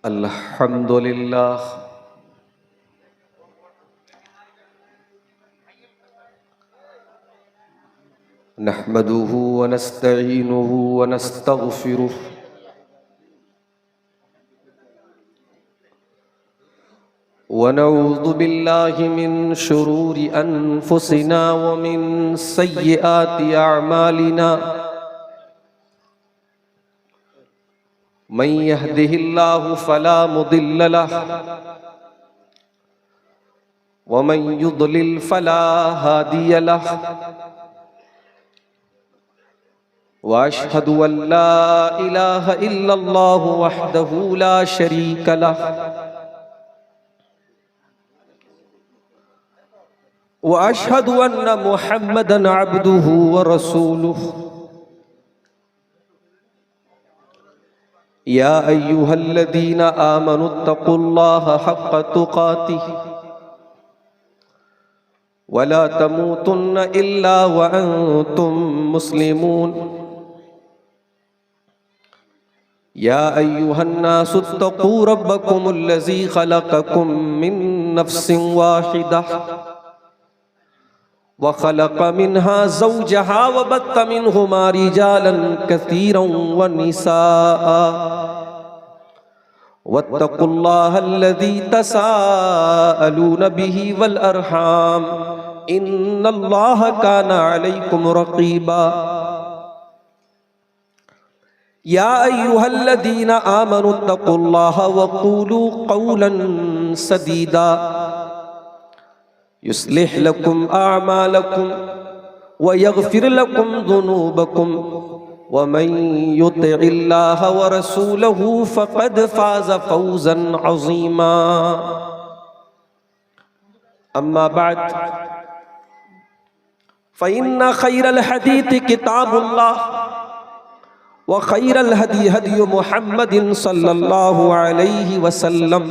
अल्हम्दुलिल्लाह नहमदुहु व नस्तईनुहु व नस्तगफिरुह व नऊज़ु बिल्लाहि मिन शुरूरि अनफुसिना व मिन सय्यिआति अअमालिना मन यहदिहिल्लाहु फला मुदिल्ल लहु व मन युद्लिल फला हादिय लहु व अशहदु अल्ला इलाहा इल्लल्लाहु वहदहु ला शरीक लहु व अशहदु अन्न मुहम्मदन अब्दुहु व रसूलुहु या अय्युहल्लज़ीना आमनुत्तक़ुल्लाहा हक़्क़ तुक़ातिहि व ला तमूतुन्न इल्ला व अंतुम मुस्लिमून या अय्युहन्नासुत्तक़ू रब्बकुमुल्लज़ी ख़लक़कुम मिन नफ़्सिन वाहिदह व ख़लक़ मिन्हा ज़ौजहा व बत्त मिन्हुमा रिजालन कसीरन व निसाअ वत्तक़ुल्लाहल्लज़ी तसाअलून बिही वल अरहाम इन्नल्लाहा काना अलैकुम रक़ीबा या अय्युहल्लज़ीना आमनुत्तक़ुल्लाहा व क़ूलू क़ौलन सदीदा युस्लिह लकुम अअमालकुम व यग़फिर लकुम ज़ुनूबकुम व मन युतिइल्लाह व रसूलहु फ़क़द फ़ाज़ फ़ौज़न अज़ीमा अम्मा बअद फ़इन्न ख़ैरल हदीथि किताबुल्लाह व ख़ैरल हदी हदी मुहम्मदिन सल्लल्लाहु अलैहि वसल्लम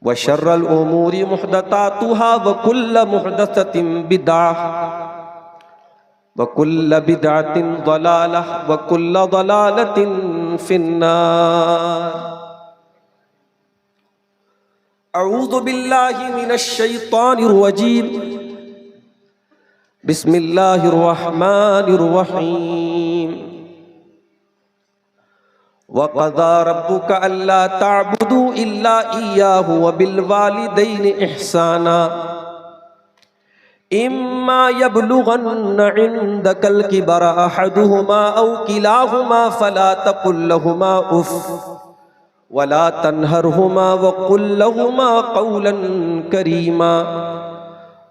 व शर्रल उमूरि मुहदसातुहा व कुल्ल मुहदसतिन बिदअह व कुल्ल बिदअतिन ज़लालह व कुल्ल ज़लालतिन फिन्नार अऊज़ु बिल्लाहि मिनश शैतानिर रजीम बिस्मिल्लाहिर रहमानिर रहीम वक़ज़ा रब्बुका अल्ला तअबुदू इल्ला इय्याहु व बिल वालिदैनि इहसाना इम्मा यब्लुगन्न इंदकल किबरा अहदुहुमा औ किलाहुमा फला तक़ुल लहुमा उफ़ वला तन्हरहुमा व क़ुल लहुमा क़ौलन करीमा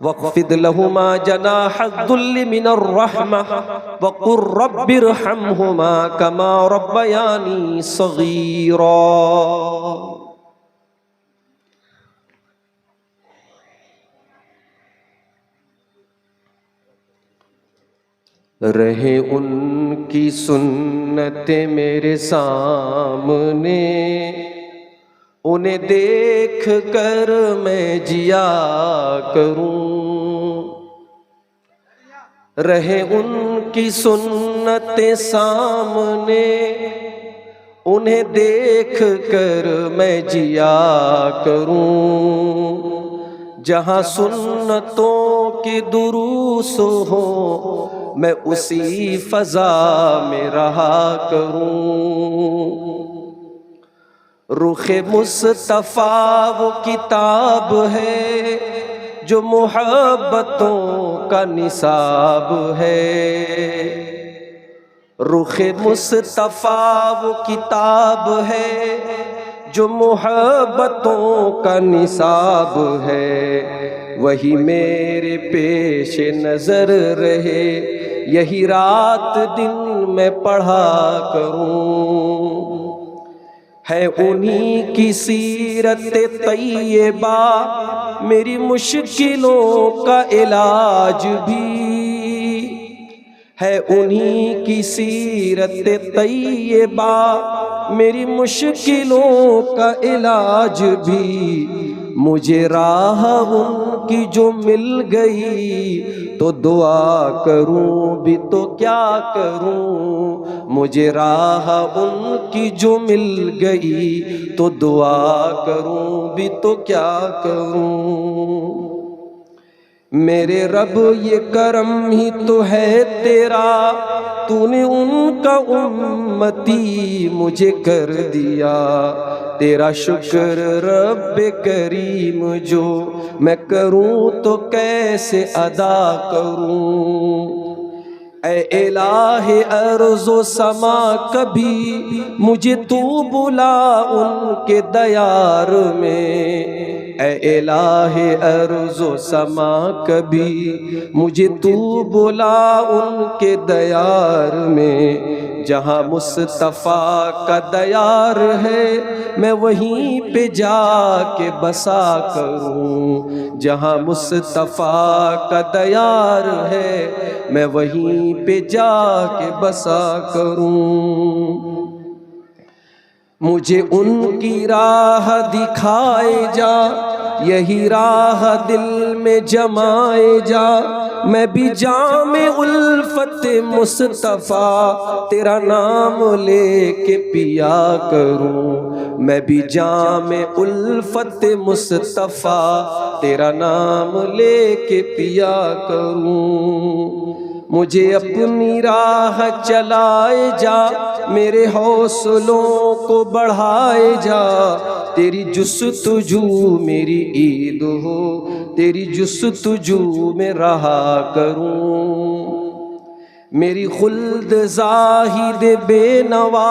वक़्फ़िद लहुमा जनाहज़्ज़ुल्लि मिनर रहमह व क़ुर रब्बिरहमहुमा कमा रब्बयानी सग़ीरा। रहे उनकी सुन्नतें मेरे सामने उन्हें देख कर मैं जिया करूं। रहे उनकी सुन्नतें सामने उन्हें देख कर मैं जिया करूं। जहाँ सुन्नतों के दुरूस हो मैं उसी फ़ज़ा में रहा करूं। रुख़े मुस्तफ़ा वो किताब है जो मोहब्बतों का निसाब है। रुख़े मुस्तफ़ा वो किताब है जो मोहब्बतों का निसाब है। वही मेरे पेश नज़र रहे यही रात दिन मैं पढ़ा करूं। है उन्हीं की सीरत तैयबा मेरी मुश्किलों का इलाज भी। है उन्हीं की सीरत तैयबा मेरी मुश्किलों का इलाज भी। मुझे राह उनकी जो मिल गई तो दुआ करूं भी तो क्या करूं, मुझे राह उनकी जो मिल गई तो दुआ करूं भी तो क्या करूं। मेरे रब ये करम ही तो है तेरा, तूने उनका उम्मती मुझे कर दिया। तेरा शुक्र रब्बे करीम जो मैं करूं तो कैसे अदा करूं। ऐ इलाहे अर्ज़ो समा कभी मुझे तू बुला उनके दयार में। ऐ इलाहे अर्ज़ो समा कभी मुझे तू बुला उनके दयार में। जहाँ मुस्तफ़ा का दयार है मैं वहीं पे जाके बसा करूं। जहाँ मुस्तफ़ा का दयार है मैं वहीं पे जाके बसा करूं। मुझे उनकी राह दिखाए जा, यही राह दिल में जमाए जा। मैं भी जामे उल्फत मुस्तफ़ा तेरा नाम लेके पिया करूं। मैं भी जामे उल्फत मुस्तफ़ा तेरा नाम लेके पिया करूं। मुझे अपनी राह चलाए जा, मेरे हौसलों को बढ़ाए जा। तेरी जुस्तुजू मेरी ईद हो, तेरी जुस्तुजू में रहा करूं। मेरी खुल्द ज़ाहिद बेनवा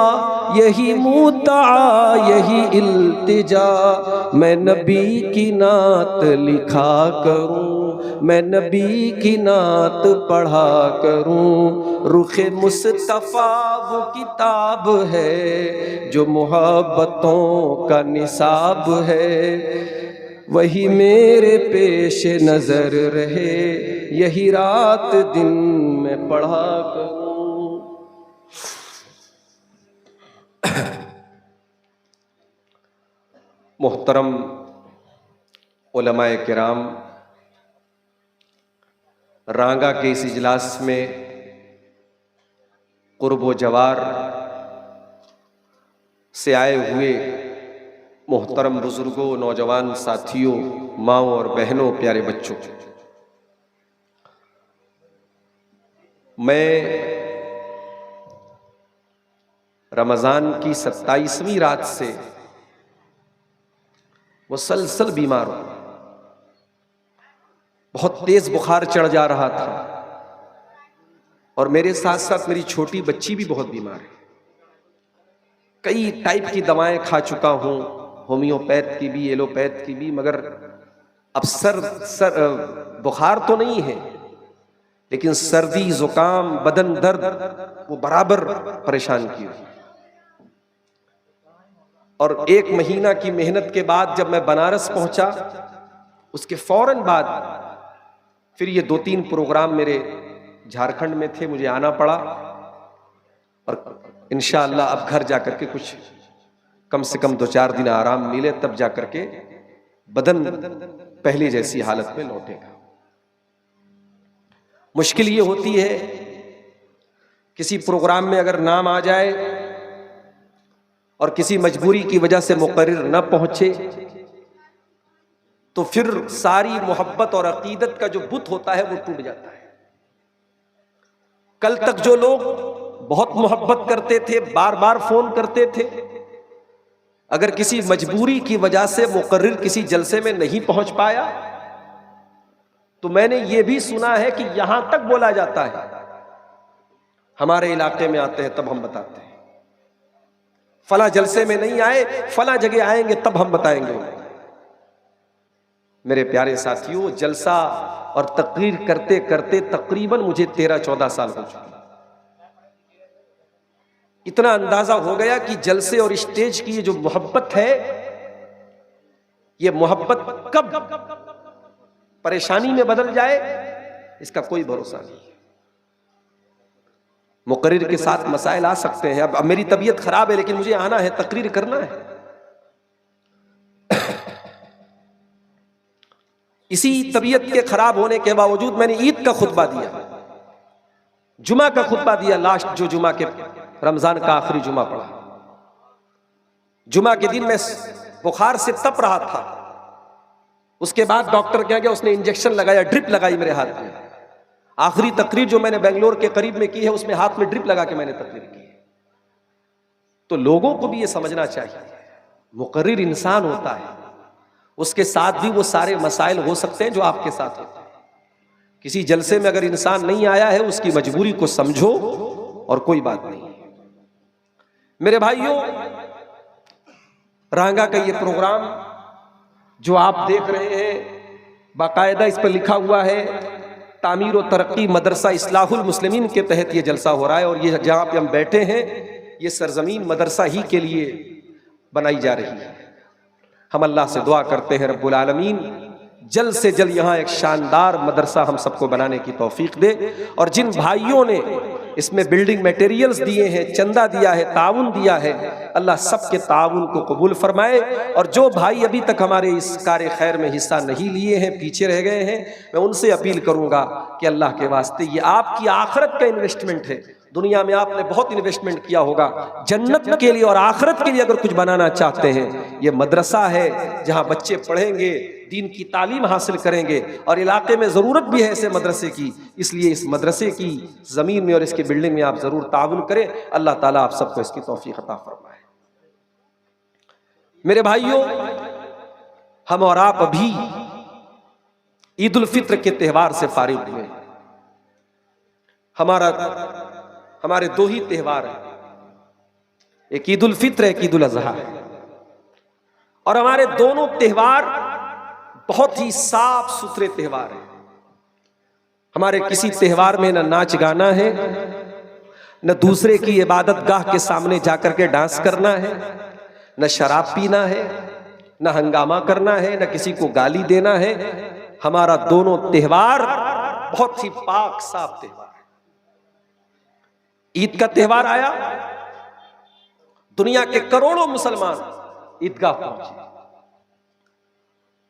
यही मुता यही इल्तिजा। मैं नबी की नात लिखा करूं, मैं नबी की नात पढ़ा करूं। रुखे मुस्तफ़ा वो किताब है जो मोहब्बतों का निसाब है। वही मेरे पेश नजर रहे, यही रात दिन में पढ़ा करूं। मोहतरम उलमाए किराम, रांगा के इस इजलास में कुर्ब जवार से आए हुए मोहतरम बुजुर्गों, नौजवान साथियों, माओ और बहनों, प्यारे बच्चों, मैं रमज़ान की 27वीं रात से मुसलसल बीमार हूं। बहुत तेज बुखार चढ़ जा रहा था और मेरे साथ साथ मेरी छोटी बच्ची भी बहुत बीमार है। कई टाइप की दवाएं खा चुका हूं, होम्योपैथ की भी, एलोपैथ की भी, मगर अब बुखार तो नहीं है, लेकिन सर्दी, जुकाम, बदन दर्द वो बराबर परेशान की हुई। और 1 महीना की मेहनत के बाद जब मैं बनारस पहुंचा, उसके फौरन बाद फिर ये 2-3 प्रोग्राम मेरे झारखंड में थे, मुझे आना पड़ा। और इंशाअल्लाह अब घर जाकर के कुछ कम से कम 2-4 दिन आराम मिले, तब जाकर के बदन पहले जैसी हालत में लौटेगा। मुश्किल ये होती है किसी प्रोग्राम में अगर नाम आ जाए और किसी मजबूरी की वजह से मुकर्रिर न पहुंचे, तो फिर सारी मोहब्बत और अकीदत का जो बुत होता है वो टूट जाता है। कल तक जो लोग बहुत मोहब्बत करते थे, बार बार फोन करते थे, अगर किसी मजबूरी की वजह से मुकर्रिर किसी जलसे में नहीं पहुंच पाया, तो मैंने ये भी सुना है कि यहां तक बोला जाता है, हमारे इलाके में आते हैं तब हम बताते हैं, फला जलसे में नहीं आए, फला जगह आएंगे तब हम बताएंगे। मेरे प्यारे साथियों, जलसा और तकरीर करते करते तकरीबन मुझे 13-14 साल हो चुके। इतना अंदाजा हो गया कि जलसे और स्टेज की ये जो मोहब्बत है, ये मोहब्बत कब परेशानी में बदल जाए इसका कोई भरोसा नहीं। मुकर्रिर के साथ मसाइल आ सकते हैं। अब मेरी तबीयत खराब है लेकिन मुझे आना है, तकरीर करना है। इसी तबीयत के खराब होने के बावजूद मैंने ईद का खुतबा दिया, जुमा का खुतबा दिया। लास्ट जो जुमा के रमजान का आखिरी जुमा पड़ा, जुमा के दिन मैं बुखार से तप रहा था। उसके बाद डॉक्टर क्या गया, उसने इंजेक्शन लगाया, ड्रिप लगाई मेरे हाथ में। आखिरी तकरीर जो मैंने बेंगलोर के करीब में की है, उसमें हाथ में ड्रिप लगा के मैंने तकरीर की। तो लोगों को भी ये समझना चाहिए, मुकर्रिर इंसान होता है, उसके साथ भी वो सारे मसाइल हो सकते हैं जो आपके साथ होते हैं। किसी जलसे में अगर इंसान नहीं आया है, उसकी मजबूरी को समझो और कोई बात नहीं। मेरे भाइयों, रांगा का ये प्रोग्राम जो आप देख रहे हैं, बाकायदा इस पर लिखा हुआ है तामीर और तरक्की मदरसा इस्लाहुल मुस्लिमीन के तहत ये जलसा हो रहा है। और ये जहाँ पे हम बैठे हैं, ये सरजमीन मदरसा ही के लिए बनाई जा रही है। हम अल्लाह से दुआ करते हैं रब्बुल आलमीन जल्द से जल्द यहाँ एक शानदार मदरसा हम सबको बनाने की तौफीक दे। और जिन भाइयों ने इसमें बिल्डिंग मटेरियल्स दिए हैं, चंदा दिया है, ताउन दिया है, अल्लाह सबके ताउन को कबूल फरमाए। और जो भाई अभी तक हमारे इस कार्य खैर में हिस्सा नहीं लिए हैं, पीछे रह गए हैं, मैं उनसे अपील करूँगा कि अल्लाह के वास्ते ये आपकी आखिरत का इन्वेस्टमेंट है। दुनिया में आपने बहुत इन्वेस्टमेंट किया होगा, जन्नत के लिए और आखिरत के लिए अगर कुछ बनाना चाहते हैं, ये मदरसा है जहां बच्चे पढ़ेंगे, दीन की तालीम हासिल करेंगे। और इलाके में ज़रूरत भी है ऐसे मदरसे की, इसलिए इस मदरसे की ज़मीन में और इसकी बिल्डिंग में आप ज़रूर ताउन करें। अल्लाह ताला आप सबको इसकी तौफीक अता फरमाए। मेरे भाइयों, हम और आप अभी ईद उल फित्र के त्यौहार से फारिग हुए। हमारे दो ही त्यौहार हैं, एक ईद उल फित्र, एक ईद उल अजहा है। और हमारे दोनों त्यौहार बहुत ही साफ सुथरे त्यौहार हैं। हमारे किसी त्यौहार में न नाच गाना है, न दूसरे की इबादत गाह के सामने जाकर के डांस करना है, न शराब पीना है, न हंगामा करना है, न किसी को गाली देना है। हमारा दोनों त्यौहार बहुत ही पाक साफ त्यौहार। ईद का त्यौहार आया, दुनिया के करोड़ों मुसलमान ईदगाह पहुंचे।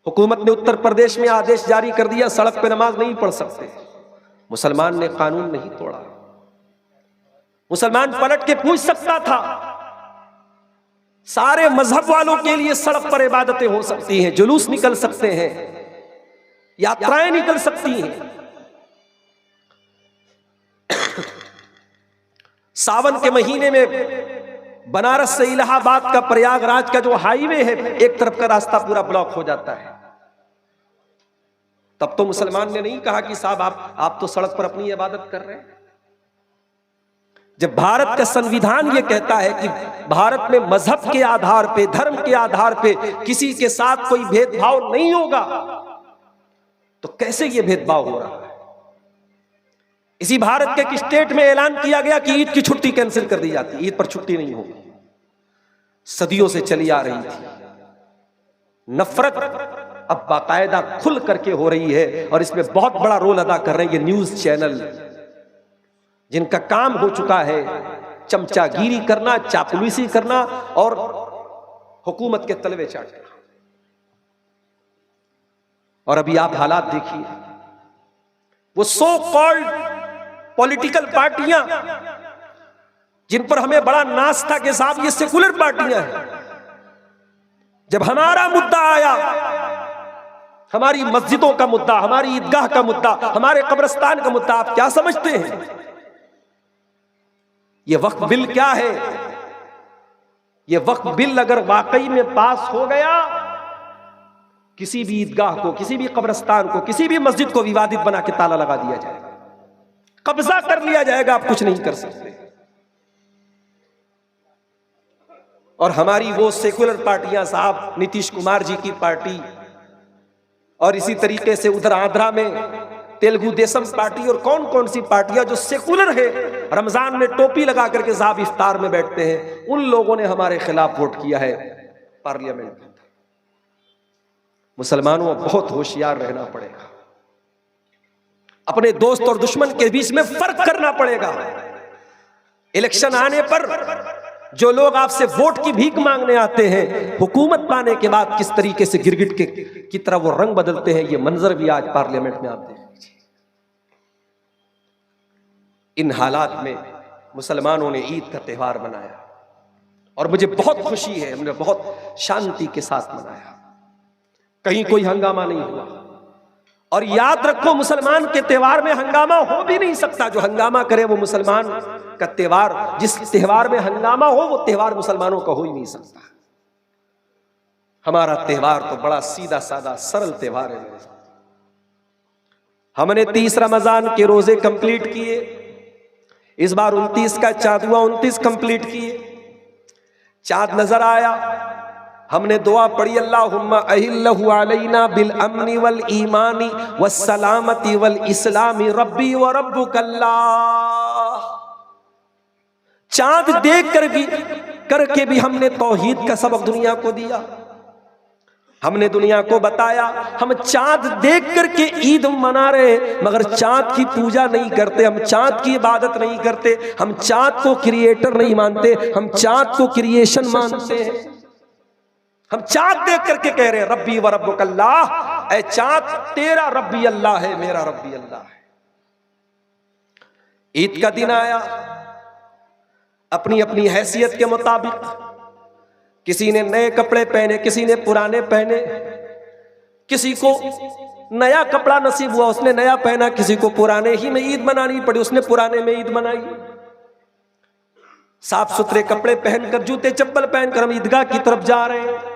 हुकूमत ने उत्तर प्रदेश में आदेश जारी कर दिया, सड़क पे नमाज नहीं पढ़ सकते। मुसलमान ने कानून नहीं तोड़ा। मुसलमान पलट के पूछ सकता था। सारे मजहब वालों के लिए सड़क पर इबादतें हो सकती हैं, जुलूस निकल सकते हैं, यात्राएं निकल सकती हैं। सावन के महीने में बनारस से इलाहाबाद का, प्रयागराज का जो हाईवे है, एक तरफ का रास्ता पूरा ब्लॉक हो जाता है। तब तो मुसलमान ने नहीं कहा कि साहब आप तो सड़क पर अपनी इबादत कर रहे हैं। जब भारत का संविधान ये कहता है कि भारत में मजहब के आधार पे, धर्म के आधार पे किसी के साथ कोई भेदभाव नहीं होगा, तो कैसे ये भेदभाव हो रहा है? इसी भारत के एक स्टेट में ऐलान किया गया कि ईद की छुट्टी कैंसिल कर दी जाती, ईद पर छुट्टी नहीं होगी। सदियों से चली आ रही थी नफरत, अब बाकायदा खुल करके हो रही है। और इसमें बहुत बड़ा रोल अदा कर रहे हैं ये न्यूज चैनल, जिनका काम हो चुका है चमचागिरी करना, चापलूसी करना और हुकूमत के तलवे चाटना। और अभी आप हालात देखिए, वो सो कॉल्ड पॉलिटिकल पार्टियां जिन पर हमें बड़ा नाज था कि साहब ये सेकुलर पार्टियां हैं, जब हमारा मुद्दा आया, हमारी मस्जिदों का मुद्दा, हमारी ईदगाह का मुद्दा, हमारे कब्रिस्तान का मुद्दा, आप क्या समझते हैं ये वक्फ बिल क्या है? ये वक्फ बिल अगर वाकई में पास हो गया, किसी भी ईदगाह को, किसी भी कब्रिस्तान को, किसी भी मस्जिद को विवादित बना के ताला लगा दिया जाएगा, कब्जा कर लिया जाएगा, आप कुछ नहीं कर सकते। और हमारी वो सेकुलर पार्टियां, साहब नीतीश कुमार जी की पार्टी, और इसी तरीके से उधर आंध्रा में तेलुगु देशम पार्टी, और कौन कौन सी पार्टियां जो सेकुलर है, रमजान में टोपी लगा करके साहब इफ्तार में बैठते हैं, उन लोगों ने हमारे खिलाफ वोट किया है पार्लियामेंट में। मुसलमानों बहुत होशियार रहना पड़ेगा, अपने दोस्त और दुश्मन के बीच में फर्क करना पड़ेगा। इलेक्शन आने पर जो लोग आपसे वोट की भीख मांगने आते हैं, हुकूमत पाने के बाद किस तरीके से गिरगिट की तरह वो रंग बदलते हैं, ये मंजर भी आज पार्लियामेंट में आप देख लीजिए। इन हालात में मुसलमानों ने ईद का त्यौहार मनाया और मुझे बहुत खुशी है, हमने बहुत शांति के साथ मनाया, कहीं कोई हंगामा नहीं हुआ। और याद रखो, मुसलमान के त्योहार में हंगामा हो भी नहीं सकता। जो हंगामा करे वो मुसलमान का त्योहार, जिस त्योहार में हंगामा हो वो त्योहार मुसलमानों का हो ही नहीं सकता। हमारा त्योहार तो बड़ा सीधा साधा सरल त्योहार है। हमने 30 रमजान के रोजे कंप्लीट किए, इस बार 29 का चांद हुआ, 29 कंप्लीट किए। चांद नजर आया, हमने दुआ पढ़ी, अल्लाहुम्मा अहिल्लहु अलैना बिल अम्नि वल ईमानी वस्सलामती वल इस्लामी रब्बी व रब्बुकल्लाह। चांद देख करके भी हमने तौहीद का सबक दुनिया को दिया। हमने दुनिया को बताया हम चांद देख करके ईद मना रहे, मगर चांद की पूजा नहीं करते, हम चांद की इबादत नहीं करते, हम चांद को क्रिएटर नहीं मानते, हम चांद को क्रिएशन मानते हैं। हम चांद देख करके कह रहे हैं रब्बी व रब्बुकल्लाह, ऐ चांद तेरा रब्बी अल्लाह है, मेरा रब्बी अल्लाह है। ईद का दिन आया, अपनी अपनी हैसियत के मुताबिक किसी ने नए कपड़े पहने, किसी ने पुराने पहने, किसी को नया कपड़ा नसीब हुआ उसने नया पहना, किसी को पुराने ही में ईद मनानी पड़ी उसने पुराने में ईद मनाई। साफ सुथरे कपड़े पहनकर, जूते चप्पल पहनकर हम ईदगाह की तरफ जा रहे हैं।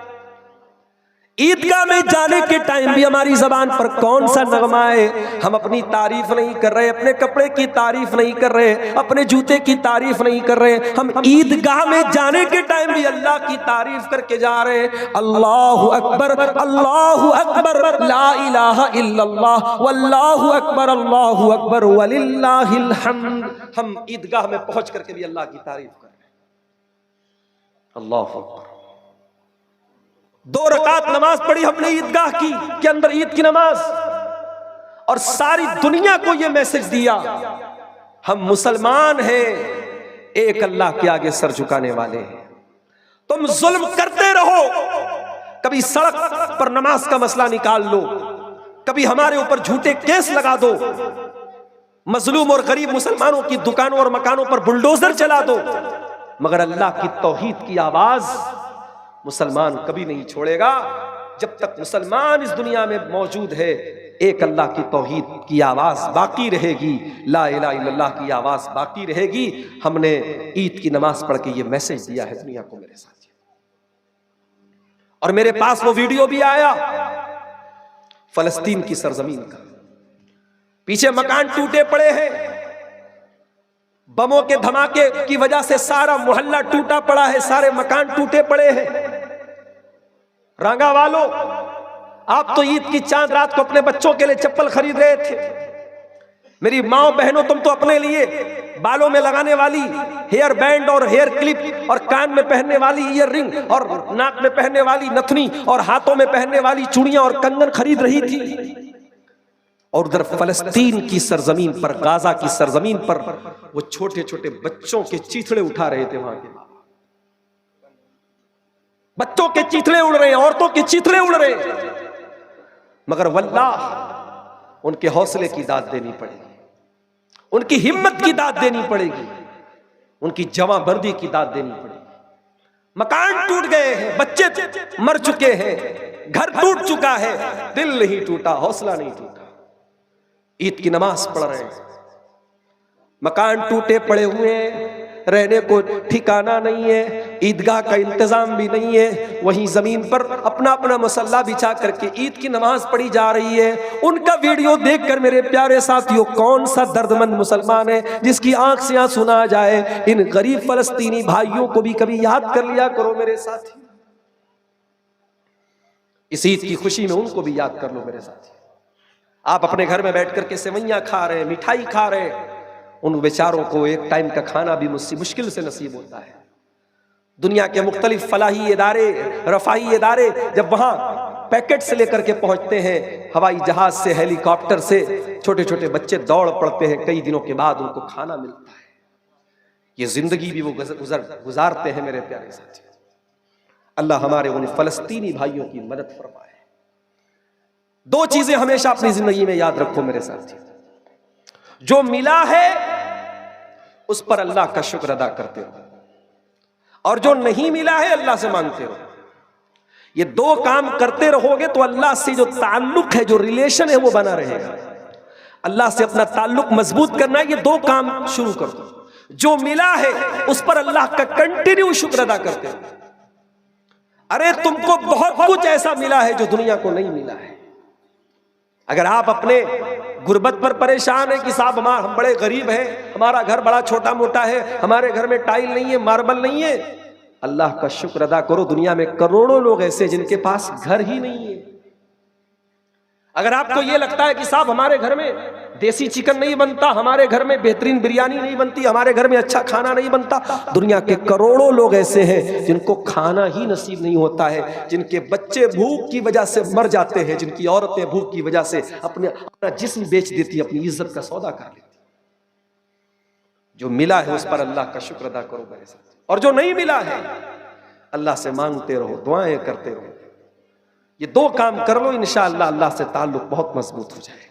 ईदगाह में जाने के टाइम भी हमारी जबान पर कौन सा नगमा है, हम अपनी तारीफ नहीं कर रहे, अपने कपड़े की तारीफ नहीं कर रहे, अपने जूते की तारीफ नहीं कर रहे, हम ईदगाह में जाने के टाइम भी अल्लाह की तारीफ करके जा रहे हैं। अल्लाहु अकबर, अल्लाहु अकबर, ला इलाहा इल्लल्लाह, वल्लाहु अकबर वलिल्लाहिल हम्द। हम ईदगाह में पहुंच करके भी अल्लाह की तारीफ कर रहे हैं। अल्लाहु अकबर। 2 रकात नमाज पढ़ी हमने ईदगाह की के अंदर, ईद की नमाज, और सारी दुनिया को यह मैसेज दिया हम मुसलमान हैं, एक अल्लाह के आगे सर झुकाने वाले हैं। तुम जुल्म करते रहो, कभी सड़क पर नमाज का मसला निकाल लो, कभी हमारे ऊपर झूठे केस लगा दो, मजलूम और गरीब मुसलमानों की दुकानों और मकानों पर बुलडोजर चला दो, मगर अल्लाह की तौहीद की आवाज मुसलमान कभी नहीं छोड़ेगा। जब तक मुसलमान इस दुनिया में मौजूद है, एक अल्लाह की तौहीद की आवाज बाकी रहेगी, ला इलाहा इल्लल्लाह की आवाज बाकी रहेगी। हमने ईद की नमाज पढ़ के ये मैसेज दिया है दुनिया को मेरे साथ। और मेरे पास वो वीडियो भी आया फलस्तीन की सरजमीन का, पीछे मकान टूटे पड़े हैं, बमों के धमाके की वजह से सारा मोहल्ला टूटा पड़ा है, सारे मकान टूटे पड़े हैं। रांगा वालों, आप तो ईद की चांद रात को अपने बच्चों के लिए चप्पल खरीद रहे थे। मेरी माओ बहनों, तुम तो अपने लिए बालों में लगाने वाली हेयर बैंड और हेयर क्लिप और कान में पहनने वाली ईयर रिंग और नाक में पहनने वाली नथनी और हाथों में पहनने वाली चूड़ियां और कंगन खरीद रही थी। और उधर फलस्तीन की सरजमीन पर, गाजा की सरजमीन पर वो छोटे छोटे बच्चों के चीथड़े उठा रहे थे। वहां के बच्चों के चीथड़े उड़ रहे हैं, औरतों के चीथड़े उड़ रहे हैं, मगर वल्लाह उनके हौसले की दाद देनी पड़ेगी, उनकी हिम्मत की दाद देनी पड़ेगी, उनकी जवांबर्दी की दाद देनी पड़ेगी। मकान टूट गए हैं, बच्चे मर चुके हैं, घर टूट चुका है, दिल नहीं टूटा, हौसला नहीं टूटा। ईद की नमाज पढ़ रहे हैं, मकान टूटे पड़े हुए हैं, रहने को ठिकाना नहीं है, ईदगाह का इंतजाम भी नहीं है, वहीं जमीन पर अपना अपना मसल्ला बिछा करके ईद की नमाज पढ़ी जा रही है। उनका वीडियो देखकर मेरे प्यारे साथियों, कौन सा दर्दमंद मुसलमान है जिसकी आंख से आंसू ना जाए। इन गरीब फलस्तीनी भाइयों को भी कभी याद कर लिया करो मेरे साथी, इस ईद की खुशी में उनको भी याद कर लो मेरे साथी। आप अपने घर में बैठ करके सेवैयां खा रहे हैं, मिठाई खा रहे हैं, उन बेचारों को एक टाइम का खाना भी मुश्किल से नसीब होता है। दुनिया के मुख्तलिफ फलाही इदारे, रफाही इदारे जब वहां पैकेट से लेकर के पहुंचते हैं, हवाई जहाज से, हेलीकॉप्टर से, छोटे छोटे बच्चे दौड़ पड़ते हैं, कई दिनों के बाद उनको खाना मिलता है। ये जिंदगी भी वो गुजारते हैं मेरे प्यारे साथी। अल्लाह हमारे उन फलस्तीनी भाइयों की मदद फरमाए। दो चीजें हमेशा अपनी जिंदगी में याद रखो मेरे साथी, जो मिला है उस पर अल्लाह का शुक्र अदा करते रहो, और जो नहीं मिला है अल्लाह से मांगते रहो। ये दो काम करते रहोगे तो अल्लाह से जो ताल्लुक है, जो रिलेशन है, वो बना रहेगा। अल्लाह से अपना ताल्लुक मजबूत करना है, ये दो काम शुरू कर दो। जो मिला है उस पर अल्लाह का कंटिन्यू शुक्र अदा करते रहो। अरे तुमको बहुत कुछ ऐसा मिला है जो दुनिया को नहीं मिला है। अगर आप अपने गुर्बत पर परेशान है कि साहब हम बड़े गरीब हैं, हमारा घर बड़ा छोटा मोटा है, हमारे घर में टाइल नहीं है, मार्बल नहीं है, अल्लाह का शुक्र अदा करो। दुनिया में करोड़ों लोग ऐसे जिनके पास घर ही नहीं है। अगर आपको यह लगता है कि साहब हमारे घर में देसी चिकन नहीं बनता, हमारे घर में बेहतरीन बिरयानी नहीं बनती, हमारे घर में अच्छा खाना नहीं बनता, दुनिया के करोड़ों लोग ऐसे हैं जिनको खाना ही नसीब नहीं होता है, जिनके बच्चे भूख की वजह से मर जाते हैं, जिनकी औरतें भूख की वजह से अपना जिस्म बेच देती, अपनी इज्जत का सौदा कर लेती। जो मिला है उस पर अल्लाह का शुक्र अदा करो मेरे साथ, और जो नहीं मिला है अल्लाह से मांगते रहो, दुआएं करते रहो। ये दो काम कर लो, इंशाअल्लाह अल्लाह से ताल्लुक बहुत मजबूत हो जाएगा।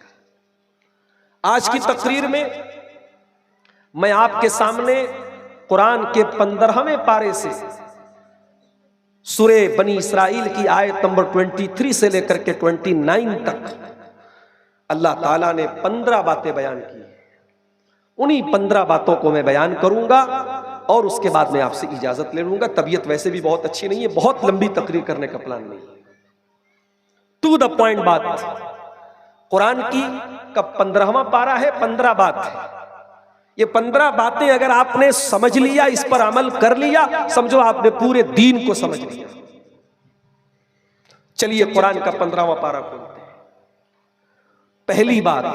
आज की तकरीर में मैं आपके सामने कुरान के 15वें पारे से सूरे बनी इसराइल की आयत नंबर 23 से लेकर के 29 तक अल्लाह ताला ने 15 बातें बयान की। उन्हीं 15 बातों को मैं बयान करूंगा और उसके बाद मैं आपसे इजाजत ले लूंगा। तबीयत वैसे भी बहुत अच्छी नहीं है, बहुत लंबी तकरीर करने का प्लान नहीं है। टू द पॉइंट बात कुरान की का 15वां पारा है, 15 बात है। ये 15 बातें अगर आपने समझ लिया, इस पर अमल कर लिया, समझो आपने पूरे दीन को समझ लिया। चलिए कुरान का 15वां पारा खोलते हैं। पहली बात,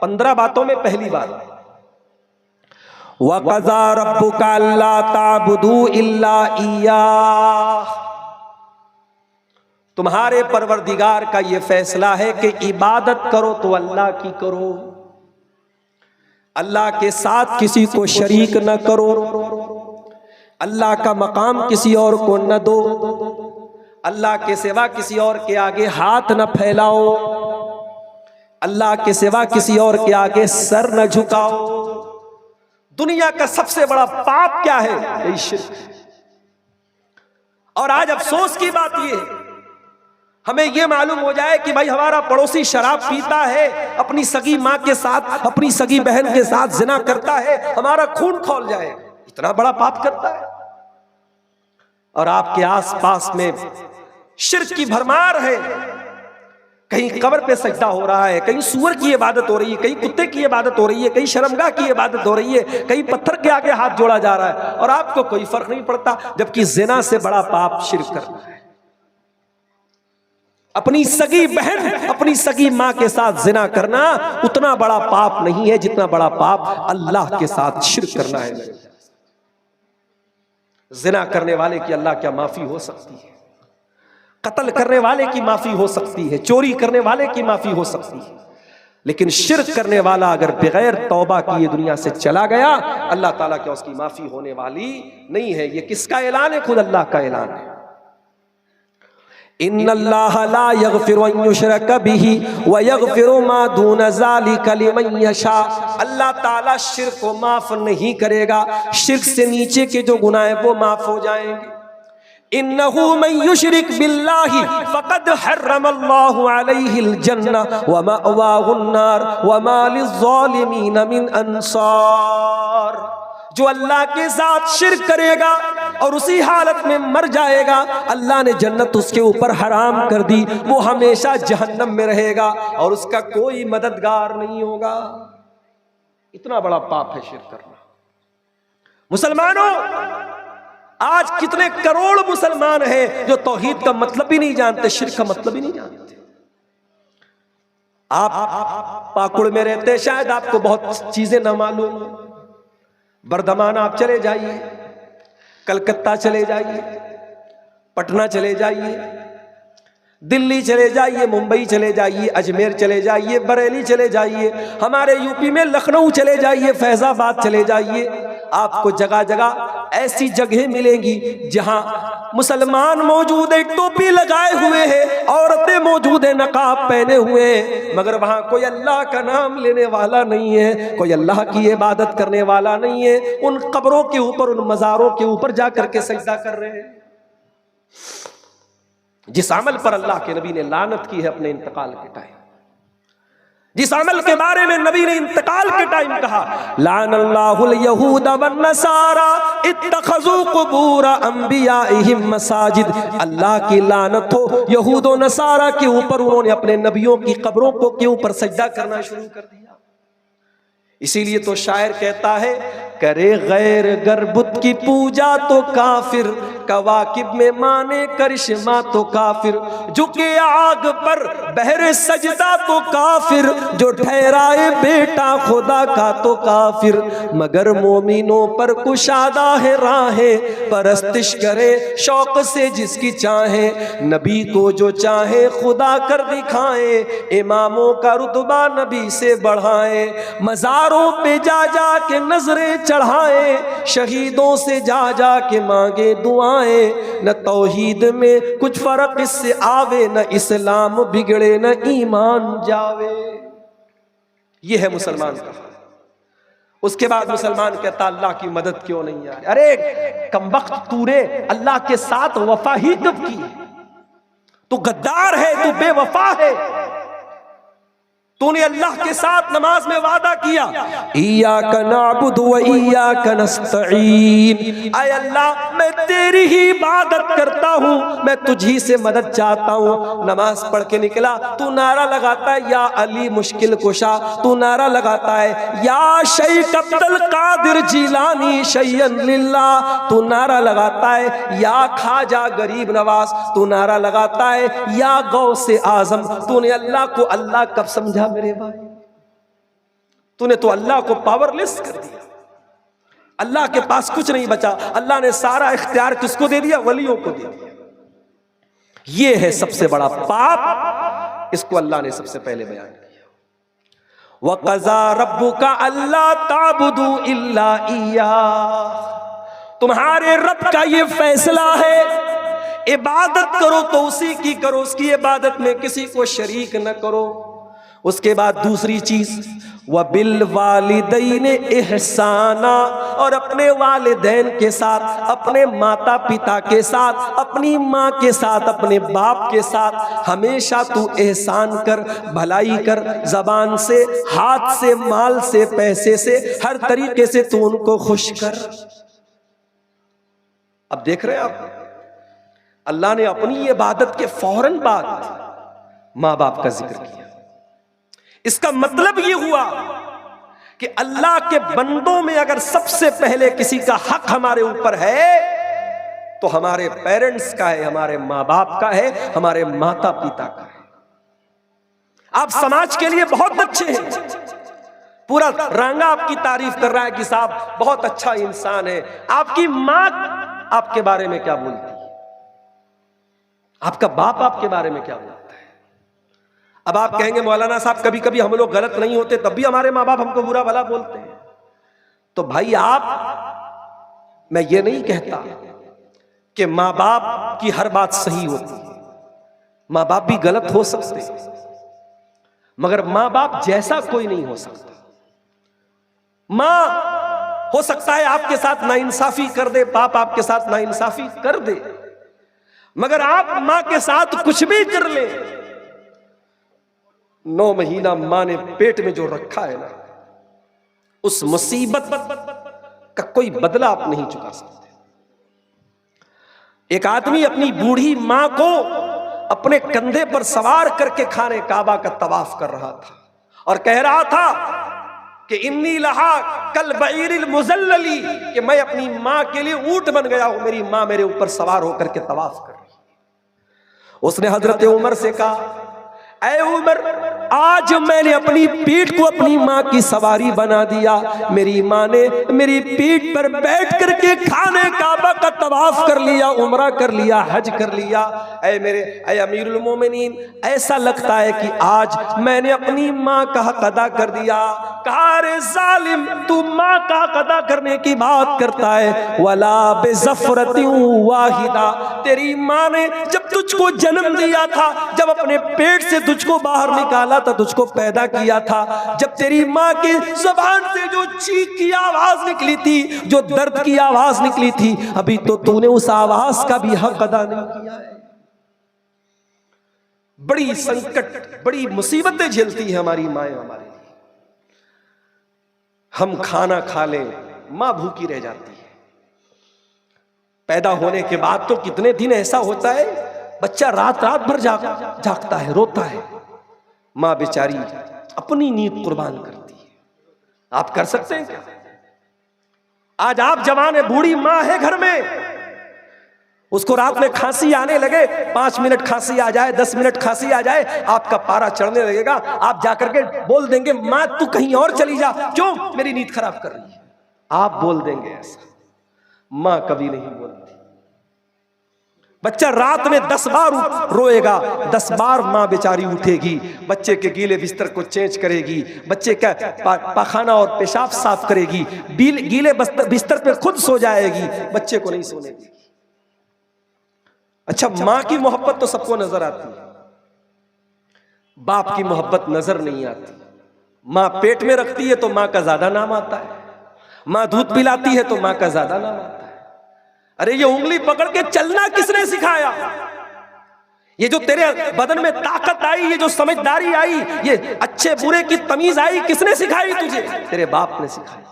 15 बातों में पहली बात, वक़ज़ा रब्बुका अल्ला ताबुदू इल्ला इय्याह। तुम्हारे परवरदिगार का यह फैसला है कि इबादत करो तो अल्लाह की करो, अल्लाह के साथ किसी को शरीक न करो, अल्लाह का मकाम किसी और को न दो, अल्लाह के सिवा किसी और के आगे हाथ न फैलाओ, अल्लाह के सिवा किसी और के आगे सर न झुकाओ। दुनिया का सबसे बड़ा पाप क्या है? यही शिर्क है। और आज अफसोस की बात यह है, हमें यह मालूम हो जाए कि भाई हमारा पड़ोसी शराब पीता है, अपनी सगी माँ के साथ, अपनी सगी बहन के साथ जिना करता है, हमारा खून खौल जाए, इतना बड़ा पाप करता है। और आपके आसपास में शिर्क की भरमार है। कहीं कब्र पे सजदा हो रहा है, कहीं सूअर की इबादत हो रही है, कहीं कुत्ते की इबादत हो रही है, कहीं शर्मगाह की इबादत हो रही है, कहीं पत्थर के आगे हाथ जोड़ा जा रहा है, और आपको कोई फर्क नहीं पड़ता। जबकि जिना से बड़ा पाप शिर्क करना है। अपनी सगी बहन, अपनी सगी माँ के साथ जिना करना उतना बड़ा पाप नहीं है जितना बड़ा पाप अल्लाह के साथ शिर्क करना है। जिना करने वाले की अल्लाह क्या माफी हो सकती है? कत्ल करने वाले की माफी हो सकती है, चोरी करने वाले की माफी हो सकती है, लेकिन शिर्क करने वाला अगर बगैर तौबा किए दुनिया से चला गया, अल्लाह ताला क्या उसकी माफी होने वाली नहीं है। ये किसका ऐलान है? खुद अल्लाह का ऐलान है। इन्नल्लाह ला यगफिरु अन युशरक बिही व यगफिरु मा दून ज़ालिका लिमन यशा। अल्लाह ताला शिर्क को माफ नहीं करेगा, शिर्क से नीचे के जो गुनाह हैं वो माफ हो जाएंगे। इन्नहु मन युशरिक बिल्लाहि फक़द हर्रमल्लाहु अलैहिल जन्नह व मअवाहुन नार व मा लिज़्ज़ालिमीन मिन अंसार। जो अल्लाह के साथ शिर्क करेगा और उसी हालत में मर जाएगा, अल्लाह ने जन्नत उसके ऊपर हराम कर दी, वो हमेशा जहन्नम में रहेगा और उसका कोई मददगार नहीं होगा। इतना बड़ा पाप है शिर्क करना। मुसलमानों, आज कितने करोड़ मुसलमान हैं जो तौहीद का मतलब भी नहीं जानते, शिर्क का मतलब भी नहीं जानते। आप पाकुड़ में रहते, शायद आपको बहुत चीजें ना मालूम हो। बर्धमान आप चले जाइए, कलकत्ता चले जाइए, पटना चले जाइए, दिल्ली चले जाइए, मुंबई चले जाइए, अजमेर चले जाइए, बरेली चले जाइए, हमारे यूपी में लखनऊ चले जाइए, फैजाबाद चले जाइए, आपको जगह जगह ऐसी जगह मिलेंगी जहां मुसलमान मौजूद है, टोपी लगाए हुए हैं, औरतें मौजूद है, नकाब पहने हुए हैं, मगर वहां कोई अल्लाह का नाम लेने वाला नहीं है, कोई अल्लाह की इबादत करने वाला नहीं है। उन कब्रों के ऊपर, उन मज़ारों के ऊपर जाकर के सजदा कर रहे हैं। जिस अमल पर अल्लाह के नबी ने लानत की है अपने इंतकाल के टाइम, जिस अमल के बारे में नबी ने इंतकाल के टाइम कहा, लानल्लाहुल यहूद वन नसारा इत्तखज़ू कुबूर अंबियाइहिम मसाजिद, अल्लाह की लानत हो यहूद और नसारा के ऊपर, उन्होंने अपने नबियों की कब्रों को के ऊपर सजदा करना शुरू कर दिया। इसीलिए तो शायर कहता है, करे गैर गर बुत की पूजा तो काफिर, कवाकिब में माने करिश्मा तो काफिर, झुके आग पर बहरे सजदा तो काफिर, जो ठहराए बेटा खुदा का तो काफिर, मगर मोमिनों पर कुशादा है राहें, परस्तिश करे शौक से जिसकी चाहे, नबी को जो चाहे खुदा कर दिखाए, इमामों का रुतबा नबी से बढ़ाए, मज़ारों पे जा जा के नजरें चढ़ाए, शहीदों से जा जा के मांगे दुआएं, न तौहीद में कुछ फर्क इससे आवे, न इस्लाम बिगड़े न ईमान जावे। ये है मुसलमान का। उसके बाद मुसलमान कहता अल्लाह की मदद क्यों नहीं आ रही? अरे कमबख्त, तूने अल्लाह के साथ वफा ही कब की? तू गद्दार है, तू बेवफा है। तूने अल्लाह के साथ नमाज में वादा किया, इय्याका नअबुदु व इय्याका नस्तईन, आय अल्लाह मैं तेरी ही इबादत करता हूँ, मैं तुझी से मदद चाहता हूँ। नमाज पढ़ के निकला, तू नारा लगाता है या अली मुश्किल कुशा, तू नारा लगाता है या शेख अब्दुल कादिर जिलानी शैयन लिल्लाह, तू नारा लगाता है या खाजा गरीब नवाज, तू नारा लगाता है या गौसे आजम। तूने अल्लाह को अल्लाह कब समझा मेरे भाई? तूने तो अल्लाह को पावरलेस कर दिया, अल्लाह के पास कुछ नहीं बचा। अल्लाह ने सारा इख्तियार किसको दे दिया? वलियों को दे दिया। ये है सबसे बड़ा पाप, इसको अल्लाह ने सबसे पहले बयान किया। वक़ज़ा रब्बुका अल्ला ताबुदू इल्ला इय्याह, तुम्हारे रब का ये फैसला है, इबादत करो तो उसी की करो, उसकी इबादत में किसी को शरीक न करो। उसके बाद दूसरी चीज, व बिल वालिदैन इहसाना, और अपने वालिदैन के साथ, अपने माता पिता के साथ, अपनी माँ के साथ, अपने बाप के साथ हमेशा तू एहसान कर, भलाई कर, जबान से, हाथ से, माल से, पैसे से, हर तरीके से तू उनको खुश कर। अब देख रहे हैं आप, अल्लाह ने अपनी इबादत के फौरन बाद माँ बाप का जिक्र किया। इसका मतलब ये हुआ कि अल्लाह के बंदों में अगर सबसे पहले किसी का हक हमारे ऊपर है तो हमारे पेरेंट्स का है, हमारे माँ बाप का है, हमारे माता पिता का है। आप समाज के लिए बहुत अच्छे हैं, पूरा रंगा आपकी तारीफ कर रहा है कि साहब बहुत अच्छा इंसान है। आपकी माँ आपके बारे में क्या बोलती है? आपका बाप आपके बारे में क्या बोलता है? अब आप कहेंगे मौलाना साहब कभी कभी हम लोग गलत नहीं होते तब भी हमारे माँ बाप हमको बुरा भला बोलते हैं। तो भाई आप, मैं ये नहीं कहता कि माँ बाप की हर बात सही होती है, माँ बाप भी गलत हो सकते हैं, मगर माँ बाप जैसा कोई नहीं हो सकता। माँ हो सकता है आपके साथ नाइंसाफी कर दे, बाप आपके साथ नाइंसाफी कर दे, मगर आप माँ के साथ कुछ भी कर ले, 9 महीना मां ने पेट में जो रखा है ना, उस मुसीबत का कोई बदला आप नहीं चुका सकते। एक आदमी अपनी बूढ़ी मां को अपने कंधे पर सवार करके खाने काबा का तवाफ कर रहा था और कह रहा था कि इन्नी लहा कल बईरिल मुजल्लली, कि मैं अपनी मां के लिए ऊंट बन गया हूं, मेरी मां मेरे ऊपर सवार होकर के तवाफ कर रही है। उसने हजरत उमर से कहा, ऐ उमर, आज मैंने अपनी पीठ को अपनी माँ की सवारी बना दिया। मेरी माँ ने मेरी पीठ पर बैठ करके खाने काबा का तवाफ कर लिया, उम्रा कर लिया, हज कर लिया। ऐ अमीरुल मोमिनीन, ऐसा लगता है कि आज मैंने अपनी माँ का हक अदा कर दिया। कहा, रे जालिम, तू माँ का हक अदा करने की बात करता है। वला बेज़फ़रतिन वाहिदा, तेरी माँ ने जब तुझको जन्म दिया था, जब अपने पेट से तुझको बाहर निकाला था, तुझको पैदा किया था, जब तेरी माँ की ज़बान से जो चीख की आवाज निकली थी, जो दर्द की आवाज निकली थी, अभी तो तूने उस आवाज का भी हक अदा नहीं किया है। बड़ी संकट, बड़ी मुसीबतें झेलती है हमारी माएँ हमारे लिए। हम खाना खा लें, माँ भूखी रह जाती है। पैदा होने के बाद तो कितने दिन ऐसा होता है, बच्चा रात रात भर जागता है, रोता है, माँ बेचारी अपनी नींद कुर्बान करती है। आप कर सकते हैं क्या? आज आप जवान, बूढ़ी माँ है घर में, उसको रात में खांसी आने लगे, 5 मिनट खांसी आ जाए, 10 मिनट खांसी आ जाए, आपका पारा चढ़ने लगेगा। आप जाकर के बोल देंगे, माँ तू कहीं और चली जा, क्यों? मेरी नींद खराब कर रही है। आप बोल देंगे ऐसा, माँ कभी नहीं बोलती। बच्चा रात में 10 बार रोएगा, 10 बार माँ बेचारी उठेगी, बच्चे के गीले बिस्तर को चेंज करेगी, बच्चे का पाखाना और पेशाब साफ करेगी, गीले बिस्तर पे खुद सो जाएगी, बच्चे को नहीं सोने देगी। अच्छा, माँ की मोहब्बत तो सबको नजर आती है, बाप की मोहब्बत नजर नहीं आती। माँ पेट में रखती है तो माँ का ज्यादा नाम आता है, माँ दूध पिलाती है तो माँ का ज्यादा नाम आता है। अरे ये उंगली पकड़ के चलना किसने सिखाया? ये जो तेरे बदन में ताकत आई, ये जो समझदारी आई, ये अच्छे बुरे की तमीज आई, किसने सिखाई तुझे? तेरे बाप ने सिखाई।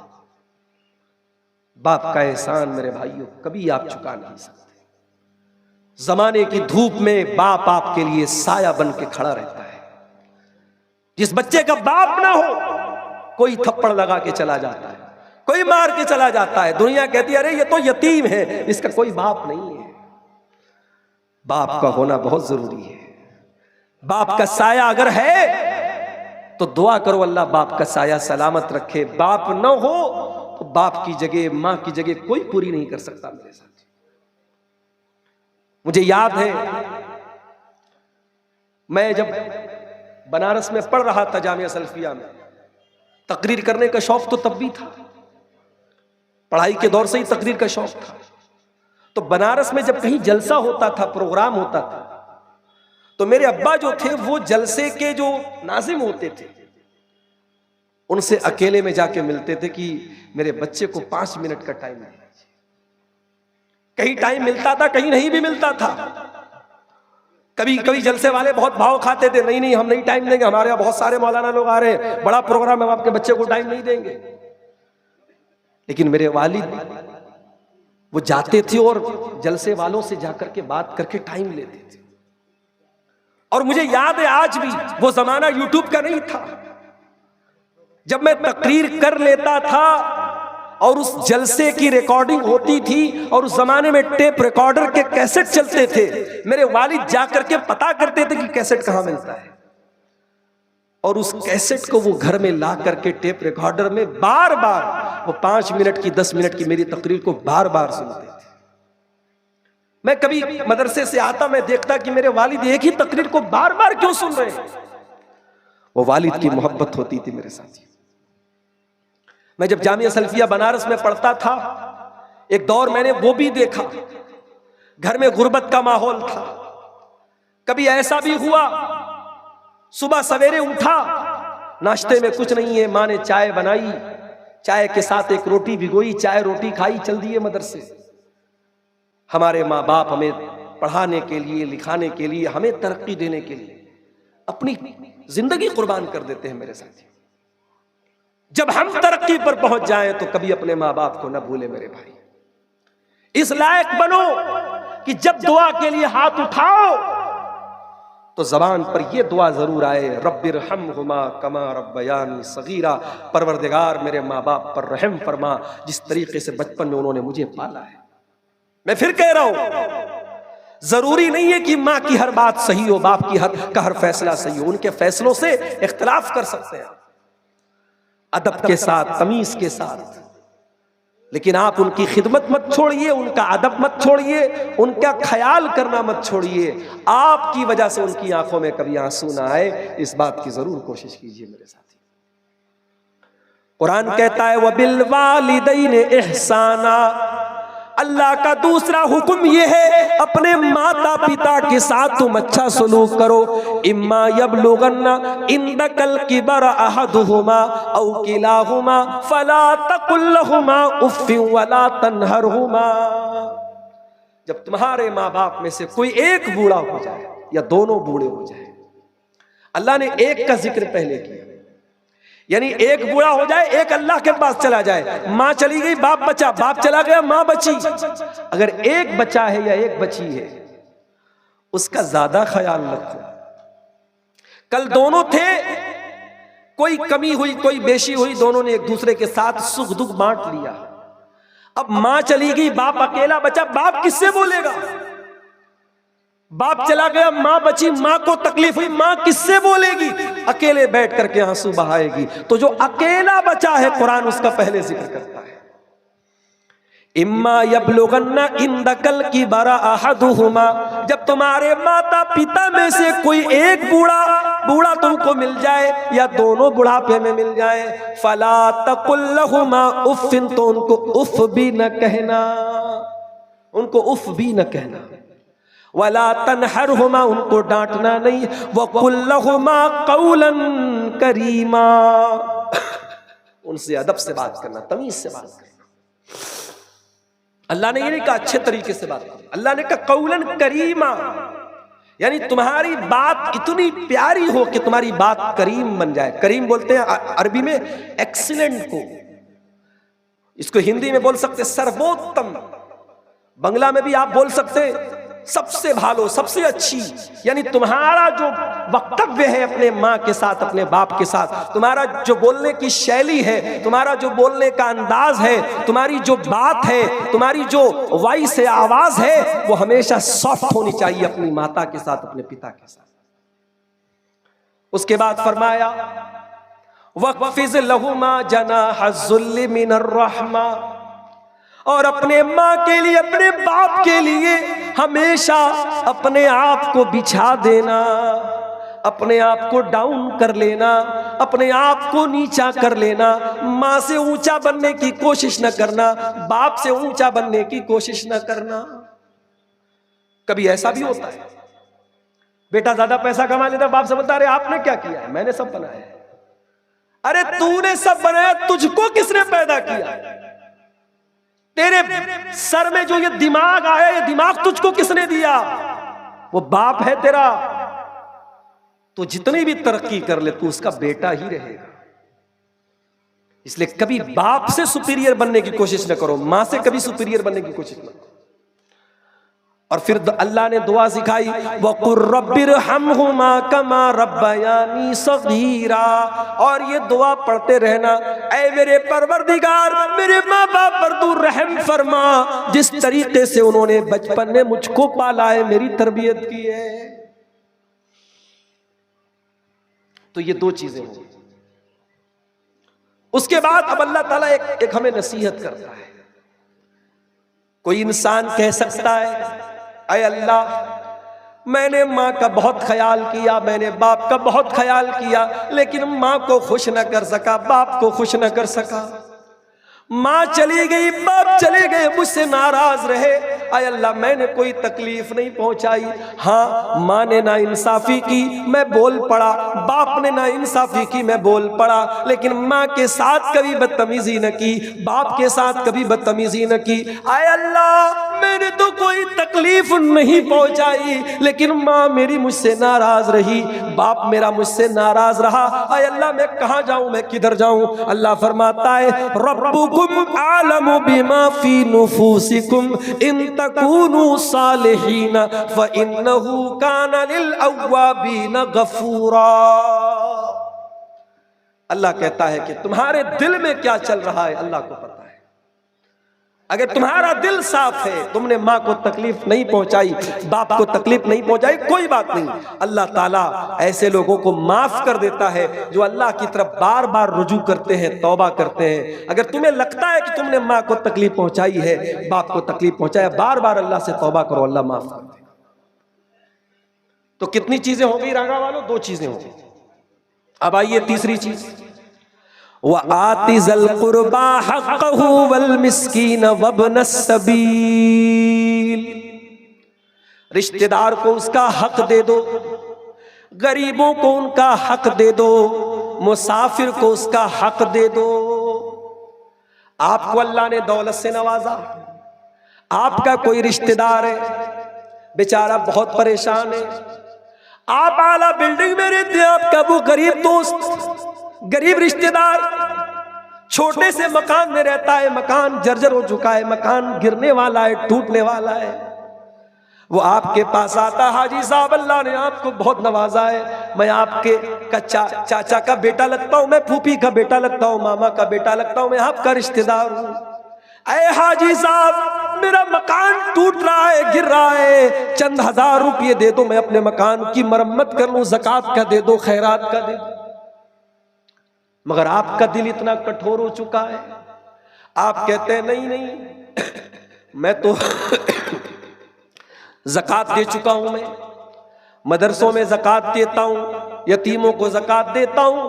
बाप का एहसान मेरे भाइयों कभी आप चुका नहीं सकते। जमाने की धूप में बाप आपके लिए साया बन के खड़ा रहता है। जिस बच्चे का बाप ना हो, कोई थप्पड़ लगा के चला जाता है, कोई मार के चला जाता है, दुनिया कहती है अरे ये तो यतीम है, इसका कोई बाप नहीं है। बाप का होना बहुत जरूरी है। बाप का साया अगर है तो दुआ करो अल्लाह बाप का साया सलामत रखे। बाप न हो तो बाप की जगह, मां की जगह कोई पूरी नहीं कर सकता। मेरे साथ मुझे याद है, मैं जब बनारस में पढ़ रहा था जामिया सल्फिया में, तकरीर करने का शौक तो तब भी था, पढ़ाई के दौर से ही तकरीर का शौक था। तो बनारस में जब कहीं जलसा होता था, प्रोग्राम होता था, तो मेरे अब्बा जो थे वो जलसे के जो नाजिम होते थे उनसे अकेले में जाके मिलते थे कि मेरे बच्चे को 5 मिनट का टाइम दे। कहीं टाइम मिलता था, कहीं नहीं भी मिलता था। कभी कभी जलसे वाले बहुत भाव खाते थे, नहीं नहीं हम नहीं टाइम देंगे, हमारे यहाँ बहुत सारे मौलाना लोग आ रहे हैं, बड़ा प्रोग्राम है, हम आपके बच्चे को टाइम नहीं देंगे। लेकिन मेरे वालिद वो जाते थे और जलसे वालों से जाकर के बात करके टाइम लेते थे। और मुझे याद है आज भी, वो जमाना यूट्यूब का नहीं था, जब मैं तकरीर कर लेता था और उस जलसे की रिकॉर्डिंग होती थी, और उस जमाने में टेप रिकॉर्डर के कैसेट चलते थे, मेरे वालिद जाकर के पता करते थे कि कैसेट कहां मिलता है, और उस कैसेट को वो घर में ला करके टेप रिकॉर्डर में बार बार वो 5 मिनट की 10 मिनट की मेरी तकरीर को बार बार सुनते थे। मैं कभी मदरसे से आता, मैं देखता कि मेरे वालिद एक ही तकरीर को बार बार क्यों सुन रहे हैं। वो वालिद की मोहब्बत होती थी मेरे साथ। मैं जब जामिया सल्फिया बनारस में पढ़ता था, एक दौर मैंने वो भी देखा, घर में गुर्बत का माहौल था। कभी ऐसा भी हुआ, सुबह सवेरे उठा, नाश्ते में कुछ नहीं है, माँ ने चाय बनाई, चाय के साथ एक रोटी भिगोई, चाय रोटी खाई, चल दिए मदरसे। हमारे माँ बाप हमें पढ़ाने के लिए, लिखाने के लिए, हमें तरक्की देने के लिए अपनी जिंदगी कुर्बान कर देते हैं मेरे साथी। जब हम तरक्की पर पहुंच जाएं तो कभी अपने माँ बाप को न भूले मेरे भाई। इस लायक बनो कि जब दुआ के लिए हाथ उठाओ तो जबान पर यह दुआ जरूर आए, रब्बिरहमहुमा कमा रब्बयानी सगीरा, परवरदिगार मेरे माँ बाप पर रहम फरमा, जिस तरीके से बचपन में उन्होंने मुझे पाला है। मैं फिर कह रहा हूं, जरूरी नहीं है कि माँ की हर बात सही हो, बाप की हर फैसला सही हो। उनके फैसलों से इख्तलाफ कर सकते हैं आप, अदब के साथ, तमीज के साथ, लेकिन आप उनकी खिदमत मत छोड़िए, उनका अदब मत छोड़िए, उनका ख्याल करना मत छोड़िए। आपकी वजह से उनकी आंखों में कभी आंसू ना आए, इस बात की जरूर कोशिश कीजिए मेरे साथी। कुरान कहता है वबिल वालिदैनि इहसाना, अल्लाह का दूसरा हुक्म यह है अपने माता पिता के साथ तुम अच्छा सलूक करो। इम्मा यबलुगन्ना इंदकल किबर अहदुहुमा औ किलाहुमा फला तकुल लहुमा उफ्फिन वला तनहरहुमा। जब तुम्हारे माँ बाप में से कोई एक बूढ़ा हो जाए या दोनों बूढ़े हो जाए, अल्लाह ने एक का जिक्र पहले किया, यानी एक बूढ़ा हो जाए, एक अल्लाह के पास चला जाए। माँ चली गई, बाप बचा, बाप चला गया, माँ बची। अगर एक बचा है या एक बची है, उसका ज्यादा ख्याल रखो। कल दोनों थे, कोई कमी हुई, कोई बेशी हुई, दोनों ने एक दूसरे के साथ सुख दुख बांट लिया। अब माँ चली गई, बाप अकेला बचा, बाप किससे बोलेगा? बाप चला गया, माँ बची, माँ को तकलीफ हुई, माँ किससे बोलेगी? अकेले बैठ करके आंसू बहाएगी। तो जो अकेला बचा है, कुरान उसका पहले जिक्र करता है। इम्मा यबलुगन्ना इंदकल किबरा अहदुहुमा, जब तुम्हारे माता पिता में से कोई एक बूढ़ा तुमको मिल जाए या दोनों बुढ़ापे में मिल जाए, फला तकुल लहुमा उफ्फिन, तो उनको उफ भी न कहना, उनको उफ भी न कहना। वला तनहरहुमा, उनको डांटना नहीं। वकुल लहुमा कौलन करीमा, उनसे अदब से बात करना, तमीज से बात करना। अल्लाह ने ये नहीं कहा अच्छे तरीके से बात करना, अल्लाह ने कहा कौलन करीमा, यानी तुम्हारी बात इतनी प्यारी हो कि तुम्हारी बात करीम बन जाए। करीम बोलते हैं अरबी में एक्सीलेंट को, इसको हिंदी में बोल सकते सर्वोत्तम, बंगला में भी आप बोल सकते सबसे भालो, सबसे अच्छी। यानी तुम्हारा जो वक्तव्य है अपने माँ के साथ, अपने बाप के साथ, तुम्हारा जो बोलने की शैली है, तुम्हारा जो बोलने का अंदाज है, तुम्हारी जो बात है, तुम्हारी जो वॉइस है, आवाज है, वो हमेशा सॉफ्ट होनी चाहिए अपनी माता के साथ, अपने पिता के साथ। उसके बाद फरमाया वक़्फ़िज़ लहुमा जनाहज़्ज़ुल्लि मिनर रहमा, और अपने माँ के लिए, अपने बाप के लिए हमेशा अपने आप को बिछा देना, अपने आप को डाउन कर लेना, अपने आप को नीचा कर लेना। माँ से ऊंचा बनने की कोशिश न करना, बाप से ऊंचा बनने की कोशिश न करना। कभी ऐसा भी होता है, बेटा ज्यादा पैसा कमा लेता, बाप से बोलता अरे आपने क्या किया है? मैंने सब बनाया है। अरे तूने सब बनाया, तुझको किसने पैदा किया? तेरे सर में जो ये दिमाग आया, ये दिमाग तुझको किसने दिया? वो बाप है तेरा। तो जितनी भी तरक्की कर ले, तू उसका बेटा ही रहेगा। इसलिए कभी बाप से सुपीरियर बनने की कोशिश न करो, मां से कभी सुपीरियर बनने की कोशिश न करो। और फिर अल्लाह ने दुआ सिखाई वक़ुर रब्बिरहमहुमा कमा रब्बयानी सगीरा, और ये दुआ पढ़ते रहना, ऐ मेरे परवरदिगार, मेरे माँ बाप पर तू रहम फरमा, जिस तरीके से उन्होंने बचपन में मुझको पाला है, मेरी तरबियत की है। तो ये दो चीजें होंगी। उसके बाद अब अल्लाह ताला एक हमें नसीहत करता है। कोई इंसान कह सकता है अय अल्लाह, मैंने माँ का बहुत ख्याल किया, मैंने बाप का बहुत ख्याल किया, लेकिन माँ को खुश न कर सका, बाप को खुश न कर सका। माँ चली गई, बाप चले गए, मुझसे नाराज रहे। अय अल्लाह, मैंने कोई तकलीफ नहीं पहुंचाई। हाँ, माँ ने ना इंसाफी की, मैं बोल पड़ा, बाप ने ना इंसाफी की, मैं बोल पड़ा, लेकिन माँ के साथ कभी बदतमीजी न की, बाप के साथ कभी बदतमीजी न की। अय अल्लाह, मैंने तो कोई तकलीफ नहीं पहुंचाई, लेकिन माँ मेरी मुझसे नाराज रही, बाप मेरा मुझसे नाराज रहा। अय अल्लाह, मैं कहाँ जाऊं, मैं किधर जाऊं? अल्लाह फरमाता है रब्बुकुम आलमु बिमा फी नुफूसिकुम इन तकूनु सालिहीन फइन्नहु काना लिल अव्वाबीन गफूरा। अल्लाह कहता है कि तुम्हारे दिल में क्या चल रहा है अल्लाह को पता है। अगर तुम्हारा दिल साफ है, तुमने माँ को तकलीफ नहीं पहुंचाई, बाप को तकलीफ नहीं पहुंचाई, कोई बात नहीं, अल्लाह ताला ऐसे लोगों को माफ कर देता है जो अल्लाह की तरफ बार बार रुजू करते हैं, तौबा करते हैं। अगर तुम्हें लगता है कि तुमने माँ को तकलीफ पहुंचाई है, बाप को तकलीफ पहुंचाया, बार बार अल्लाह से तौबा करो, अल्लाह माफ कर दे। तो कितनी चीजें होंगी रागा वालों? 2 चीजें होंगी। अब आइए तीसरी चीज, वआतिज़ल कुर्बा हक़्क़हु वल मिस्कीन वब्नस सबील। रिश्तेदार को उसका हक दे दो, गरीबों को उनका हक दे दो, मुसाफिर को उसका हक दे दो। आपको अल्लाह ने दौलत से नवाजा, आपका कोई रिश्तेदार है बेचारा बहुत परेशान है, आप आला बिल्डिंग में रहते हैं, आपका वो गरीब दोस्त, गरीब रिश्तेदार छोटे से मकान में रहता है, मकान जर्जर हो चुका है, मकान गिरने वाला है, टूटने वाला है, वो आपके पास आता, हाजी साहब अल्लाह ने आपको बहुत नवाजा है, मैं आपके चाचा का बेटा लगता हूं, मैं फूफी का बेटा लगता हूं, मामा का बेटा लगता हूं, मैं आपका रिश्तेदार हूं। अरे हाजी साहब मेरा मकान टूट रहा है, गिर रहा है, चंद हजार रुपये दे दो, मैं अपने मकान की मरम्मत कर लूं, ज़कात का दे दो, खैरात का दे दो। मगर आपका दिल इतना कठोर हो चुका है, आप कहते हैं नहीं नहीं मैं तो ज़कात दे चुका हूं, मैं मदरसों में ज़कात देता हूं, यतीमों को ज़कात देता हूं,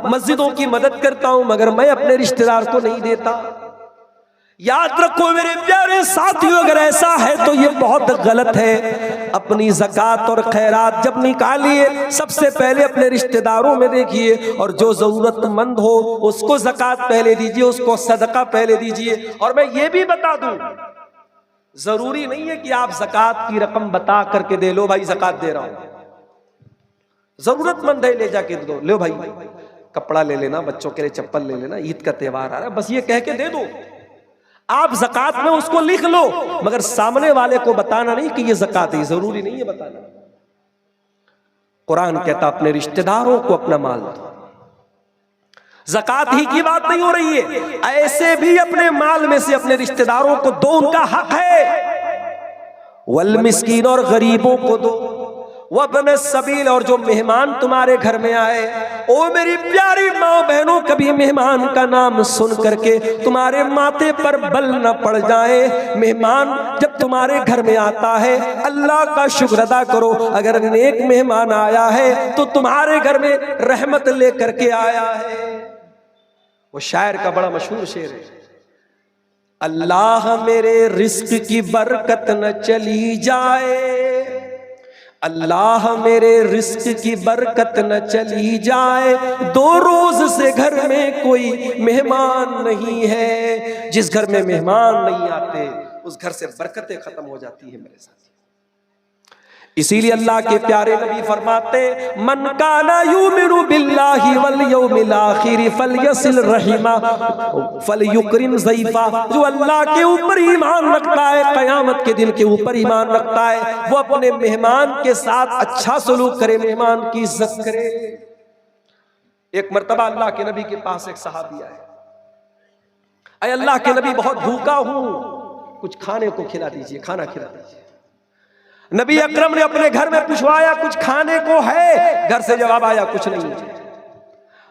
मस्जिदों की मदद करता हूं, मगर मैं अपने रिश्तेदार को नहीं देता। याद रखो मेरे प्यारे साथियों, अगर ऐसा है तो ये बहुत गलत है। अपनी ज़कात और खैरात जब निकालिए, सबसे पहले अपने रिश्तेदारों में देखिए, और जो ज़रूरतमंद हो उसको ज़कात पहले दीजिए, उसको सदका पहले दीजिए। और मैं ये भी बता दूं, जरूरी नहीं है कि आप ज़कात की रकम बता करके दे, लो भाई ज़कात दे रहा हूं, जरूरतमंद है ले जाके दो, लो भाई कपड़ा ले लेना, बच्चों के लिए चप्पल ले लेना, ईद का त्योहार आ रहा है, बस ये कह के दे दो। आप ज़कात में उसको लिख लो, मगर सामने वाले को बताना नहीं कि ये ज़कात है, जरूरी नहीं है बताना। कुरान कहता अपने रिश्तेदारों को अपना माल दो। ज़कात ही की बात नहीं हो रही है, ऐसे भी अपने माल में से अपने रिश्तेदारों को दो, उनका हक है। वल मिस्कीन और गरीबों को दो, वब्न सबील और जो मेहमान तुम्हारे घर में आए। ओ मेरी प्यारी माँ बहनों, कभी मेहमान का नाम सुन करके तुम्हारे माथे पर बल न पड़ जाए। मेहमान जब तुम्हारे घर में आता है, अल्लाह का शुक्र अदा करो। अगर नेक मेहमान आया है तो तुम्हारे घर में रहमत लेकर के आया है। वो शायर का बड़ा मशहूर शेर है, अल्लाह मेरे रिस्क की बरकत न चली जाए, अल्लाह मेरे रिस्क की बरकत न चली जाए, 2 रोज से घर में कोई मेहमान नहीं है। जिस घर में मेहमान नहीं आते उस घर से बरकतें खत्म हो जाती है मेरे साथ। इसीलिए अल्लाह के प्यारे नबी फरमाते, मन काना युमिनु बिल्लाहि वल यौमिल आखिर फलयसिल रहिमा फलयुकरिम ज़ैफा। जो अल्लाह के ऊपर ईमान रखता है, क़यामत के दिन के ऊपर ईमान रखता है, वो अपने मेहमान के साथ अच्छा सलूक करे, मेहमान की इज्जत करे। एक मर्तबा अल्लाह के नबी के पास एक सहाबी आए, अरे अल्लाह के नबी बहुत भूखा हूं, कुछ खाने को खिला दीजिए, खाना खिला दीजिए। नबी अकरम ने अपने घर में पूछवाया, कुछ खाने को है? घर से जवाब आया, कुछ नहीं।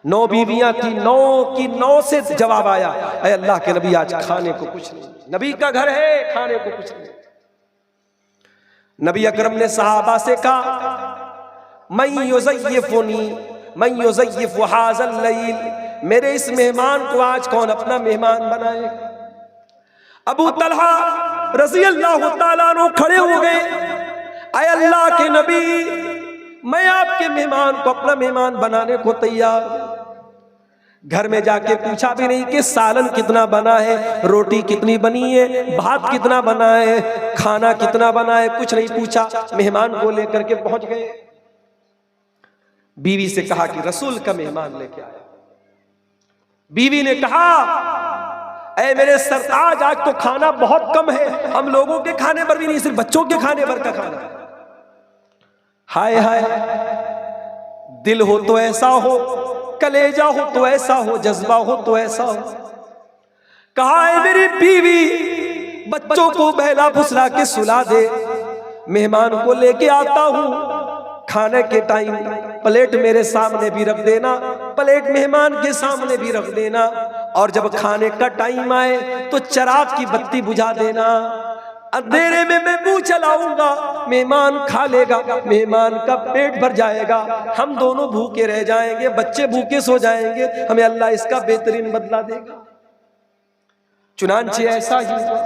9 बीवियां थी, 9 की 9 से जवाब आया, अरे अल्लाह के नबी आज खाने को कुछ नहीं। नबी का घर है, खाने को कुछ नहीं। नबी अकरम ने सहाबा से कहा, मैं युज़य्यिफ़ुनी मैं युज़य्यिफ़ु हाज़ल लैल, मेरे इस मेहमान को आज कौन अपना मेहमान बनाए? अबू तलहा रज़ी अल्लाह तआला अन्हु खड़े हो गए, अय अल्लाह के नबी, मैं आपके मेहमान को अपना मेहमान बनाने को तैयार। घर में जाके पूछा भी नहीं कि सालन कितना बना है, रोटी कितनी बनी है, भात कितना बना है, खाना कितना बना है, कुछ नहीं पूछा, मेहमान को लेकर के पहुंच गए। बीवी से कहा कि रसूल का मेहमान लेके आया। बीवी ने कहा, ऐ मेरे सरताज, आज तो खाना बहुत कम है, हम लोगों के खाने पर भी नहीं, सिर्फ बच्चों के खाने पर का खाना। हाय हाय, दिल हो तो ऐसा हो, कलेजा हो तो ऐसा हो, जज्बा हो तो ऐसा हो। कहा है मेरी बीवी, बच्चों को बहला फुसला के सुला दे, मेहमान को लेके आता हूं, खाने के टाइम प्लेट मेरे सामने भी रख देना, प्लेट मेहमान के सामने भी रख देना, और जब खाने का टाइम आए तो चिराग की बत्ती बुझा देना। अंधेरे में मैं मुंह चलाऊंगा, मेहमान खा लेगा, मेहमान का पेट भर जाएगा, हम दोनों भूखे रह जाएंगे, बच्चे भूखे सो जाएंगे, हमें अल्लाह इसका बेहतरीन बदला देगा। चुनांचे ऐसा ही हुआ।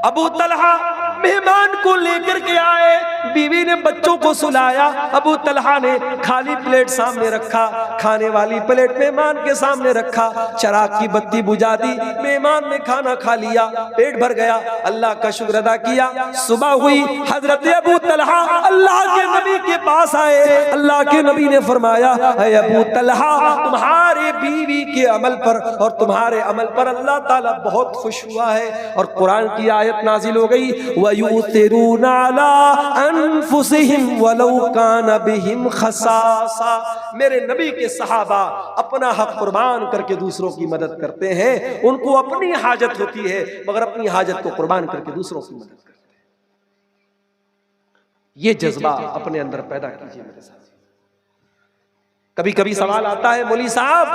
अबू तलहा मेहमान को लेकर के आए, बीवी ने बच्चों को सुलाया, अबू तलहा ने खाली प्लेट सामने रखा, खाने वाली प्लेट मेहमान के सामने रखा, चिराग की बत्ती बुझा दी, मेहमान ने खाना खा लिया, पेट भर गया, अल्लाह का शुक्र अदा किया। सुबह हुई, हजरत अबू तलहा अल्लाह के नबी के पास आए, अल्लाह के नबी ने फरमाया, है अबू तलहा, तुम्हारे बीवी के अमल पर और तुम्हारे अमल पर अल्लाह ताला बहुत खुश हुआ है, और कुरान की आयत नाजिल हो गई, वयुतिरूना अला अनफुसिहिम वलौ कान बिहिम खसासा। मेरे नबी के सहाबा अपना हक कुर्बान करके दूसरों की मदद करते हैं, उनको अपनी हाजत होती है मगर अपनी हाजत को कुर्बान करके दूसरों की मदद करते हैं। ये जज्बा अपने अंदर पैदा कीजिए मेरे साथ। कभी कभी सवाल आता है, मौलवी साहब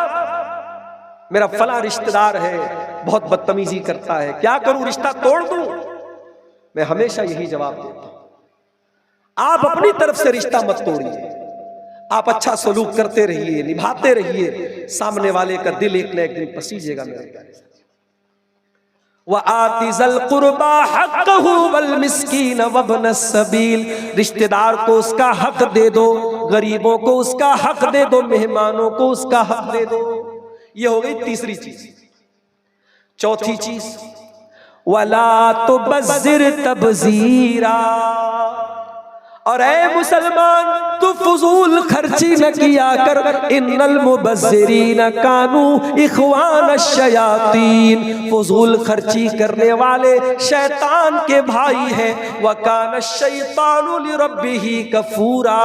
मेरा फला रिश्तेदार है, बहुत बदतमीजी करता है, क्या करूं, रिश्ता तोड़ दूं? मैं हमेशा यही जवाब देता हूं, आप अपनी तरफ से रिश्ता मत तोड़िए, आप अच्छा सलूक करते रहिए, निभाते रहिए, सामने वाले का दिल एक न एक दिन पसीजेगा मेरे प्यारे साथी। व आतिज़ल कुर्बा हक़्क़हु वल मिस्कीन वब्न सबील, रिश्तेदार को उसका हक दे दो, गरीबों को उसका हक दे दो, मेहमानों को उसका हक दे दो। ये हो गई तीसरी चीज। चौथी चीज, वला तुबज़्ज़िर तबज़ीरा, और ऐ मुसलमान तू फजूल खर्ची न किया कर, इन्नल मुबज़्ज़िरीन कानू इख़वान शयातीन, फजूल खर्ची करने वाले शैतान के भाई हैं, व कान शैतानु लिरब्बिही कफूरा,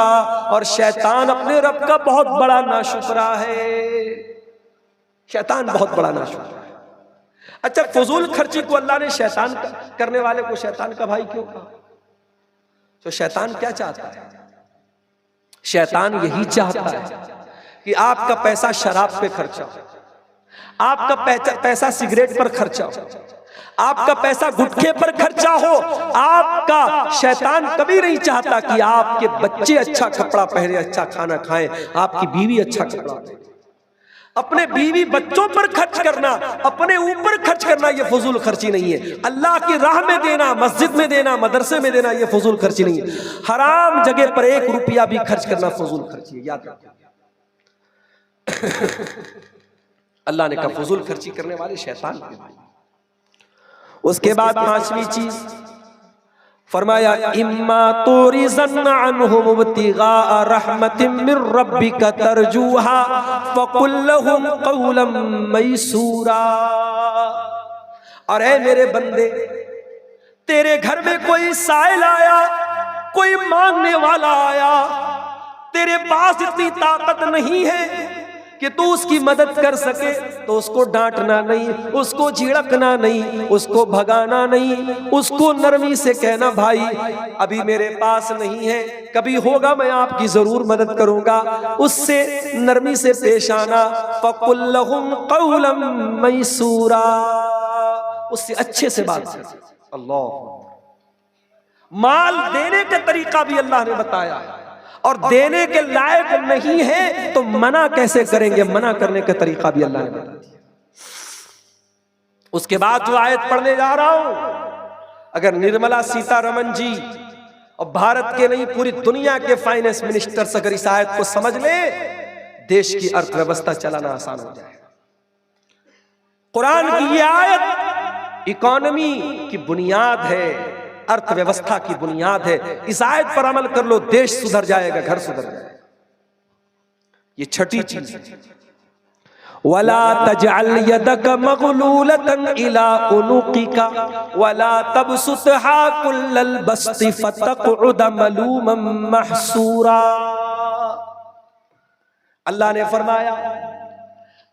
और शैतान अपने रब का बहुत बड़ा नाशुक्रा है, शैतान बहुत बड़ा नाशुक्रा है। अच्छा, फजूल खर्ची को अल्लाह ने शैतान करने वाले को शैतान का भाई क्यों कहा? तो शैतान क्या चाहता है? शैतान यही चाहता है कि आपका पैसा शराब पे खर्चा हो, आपका पैसा सिगरेट पर खर्चा हो, आपका पैसा गुटखे पर खर्चा हो। आपका शैतान कभी नहीं चाहता कि आपके बच्चे अच्छा कपड़ा पहने, अच्छा खाना खाएं, आपकी बीवी अच्छा कपड़ा पहने। अपने बीवी बच्चों पर खर्च करना, अपने ऊपर खर्च करना, ये फजूल खर्ची नहीं है। अल्लाह की राह में देना, मस्जिद में देना, मदरसे में देना, ये फजूल खर्ची नहीं है। हराम जगह पर 1 रुपया भी खर्च करना फजूल खर्ची है, याद रखिए। अल्लाह ने कहा फजूल खर्ची करने वाले शैतान के भाई। उसके बाद 5वीं चीज फरमाया, इम्मा तुरिज़न अन्हुम इब्तिगा रहमतिन मिर रब्बिका तरजूहा फकुल लहुम क़ौलन मैसूरा, और ऐ मेरे बंदे, तेरे घर में कोई साइल आया, कोई मांगने वाला आया, तेरे पास इतनी ताकत नहीं है कि तू उसकी मदद कर सके, तो उसको डांटना नहीं, उसको झिड़कना नहीं, उसको भगाना नहीं, उसको नरमी से कहना, भाई अभी मेरे पास नहीं है, कभी होगा मैं आपकी जरूर मदद करूंगा, उससे नरमी से पेश आना। फकुल लहुम क़ौलन मैसूरा, उससे अच्छे से बात कर। अल्लाह, माल देने का तरीका भी अल्लाह ने बताया है, और देने के लायक नहीं है तो मना कैसे करेंगे, मना करने का तरीका भी अल्लाह ने बता दिया। उसके बाद जो आयत पढ़ने जा रहा हूं, अगर निर्मला सीतारमण जी और भारत के नहीं पूरी दुनिया के फाइनेंस मिनिस्टर्स अगर इस आयत को समझ ले, देश की अर्थव्यवस्था चलाना आसान हो जाएगा। कुरान की यह आयत इकोनॉमी की बुनियाद है, अर्थव्यवस्था की बुनियाद है। इस आयत पर अमल कर लो, देश सुधर जाएगा, घर सुधर जाएगा। ये छठी चीज है, वला तजअल यदक मगलूलतन इला उनुकिका वला तबसुतहा कुल्लल बस्ति फतक़उद मलूमन महसूरा। अल्लाह ने फरमाया,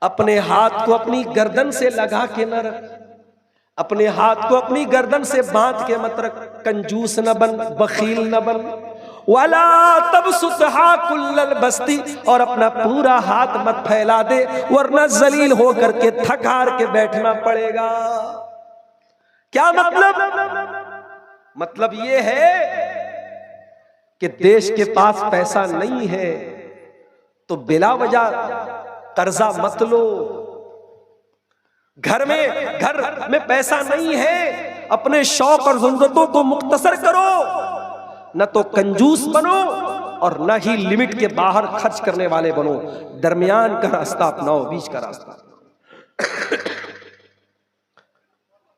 अपने हाथ को अपनी गर्दन से लगा के न रख, अपने हाथ को अपनी गर्दन से बांध के मत रख, कंजूस न बन, बखील न बन। वाला तबसुतहा कुल्लल बस्ती, और अपना पूरा हाथ मत फैला दे, वरना जलील होकर के थक हार के बैठना पड़ेगा। क्या मतलब ये है कि देश के पास पैसा नहीं है तो बिला वजह कर्जा मत लो। घर में पैसा नहीं है, अपने शौक और जरूरतों को मुख्तसर करो, न तो कंजूस बनो और न ही लिमिट के बाहर खर्च करने वाले बनो। दरमियान का रास्ता अपनाओ, बीच का रास्ता।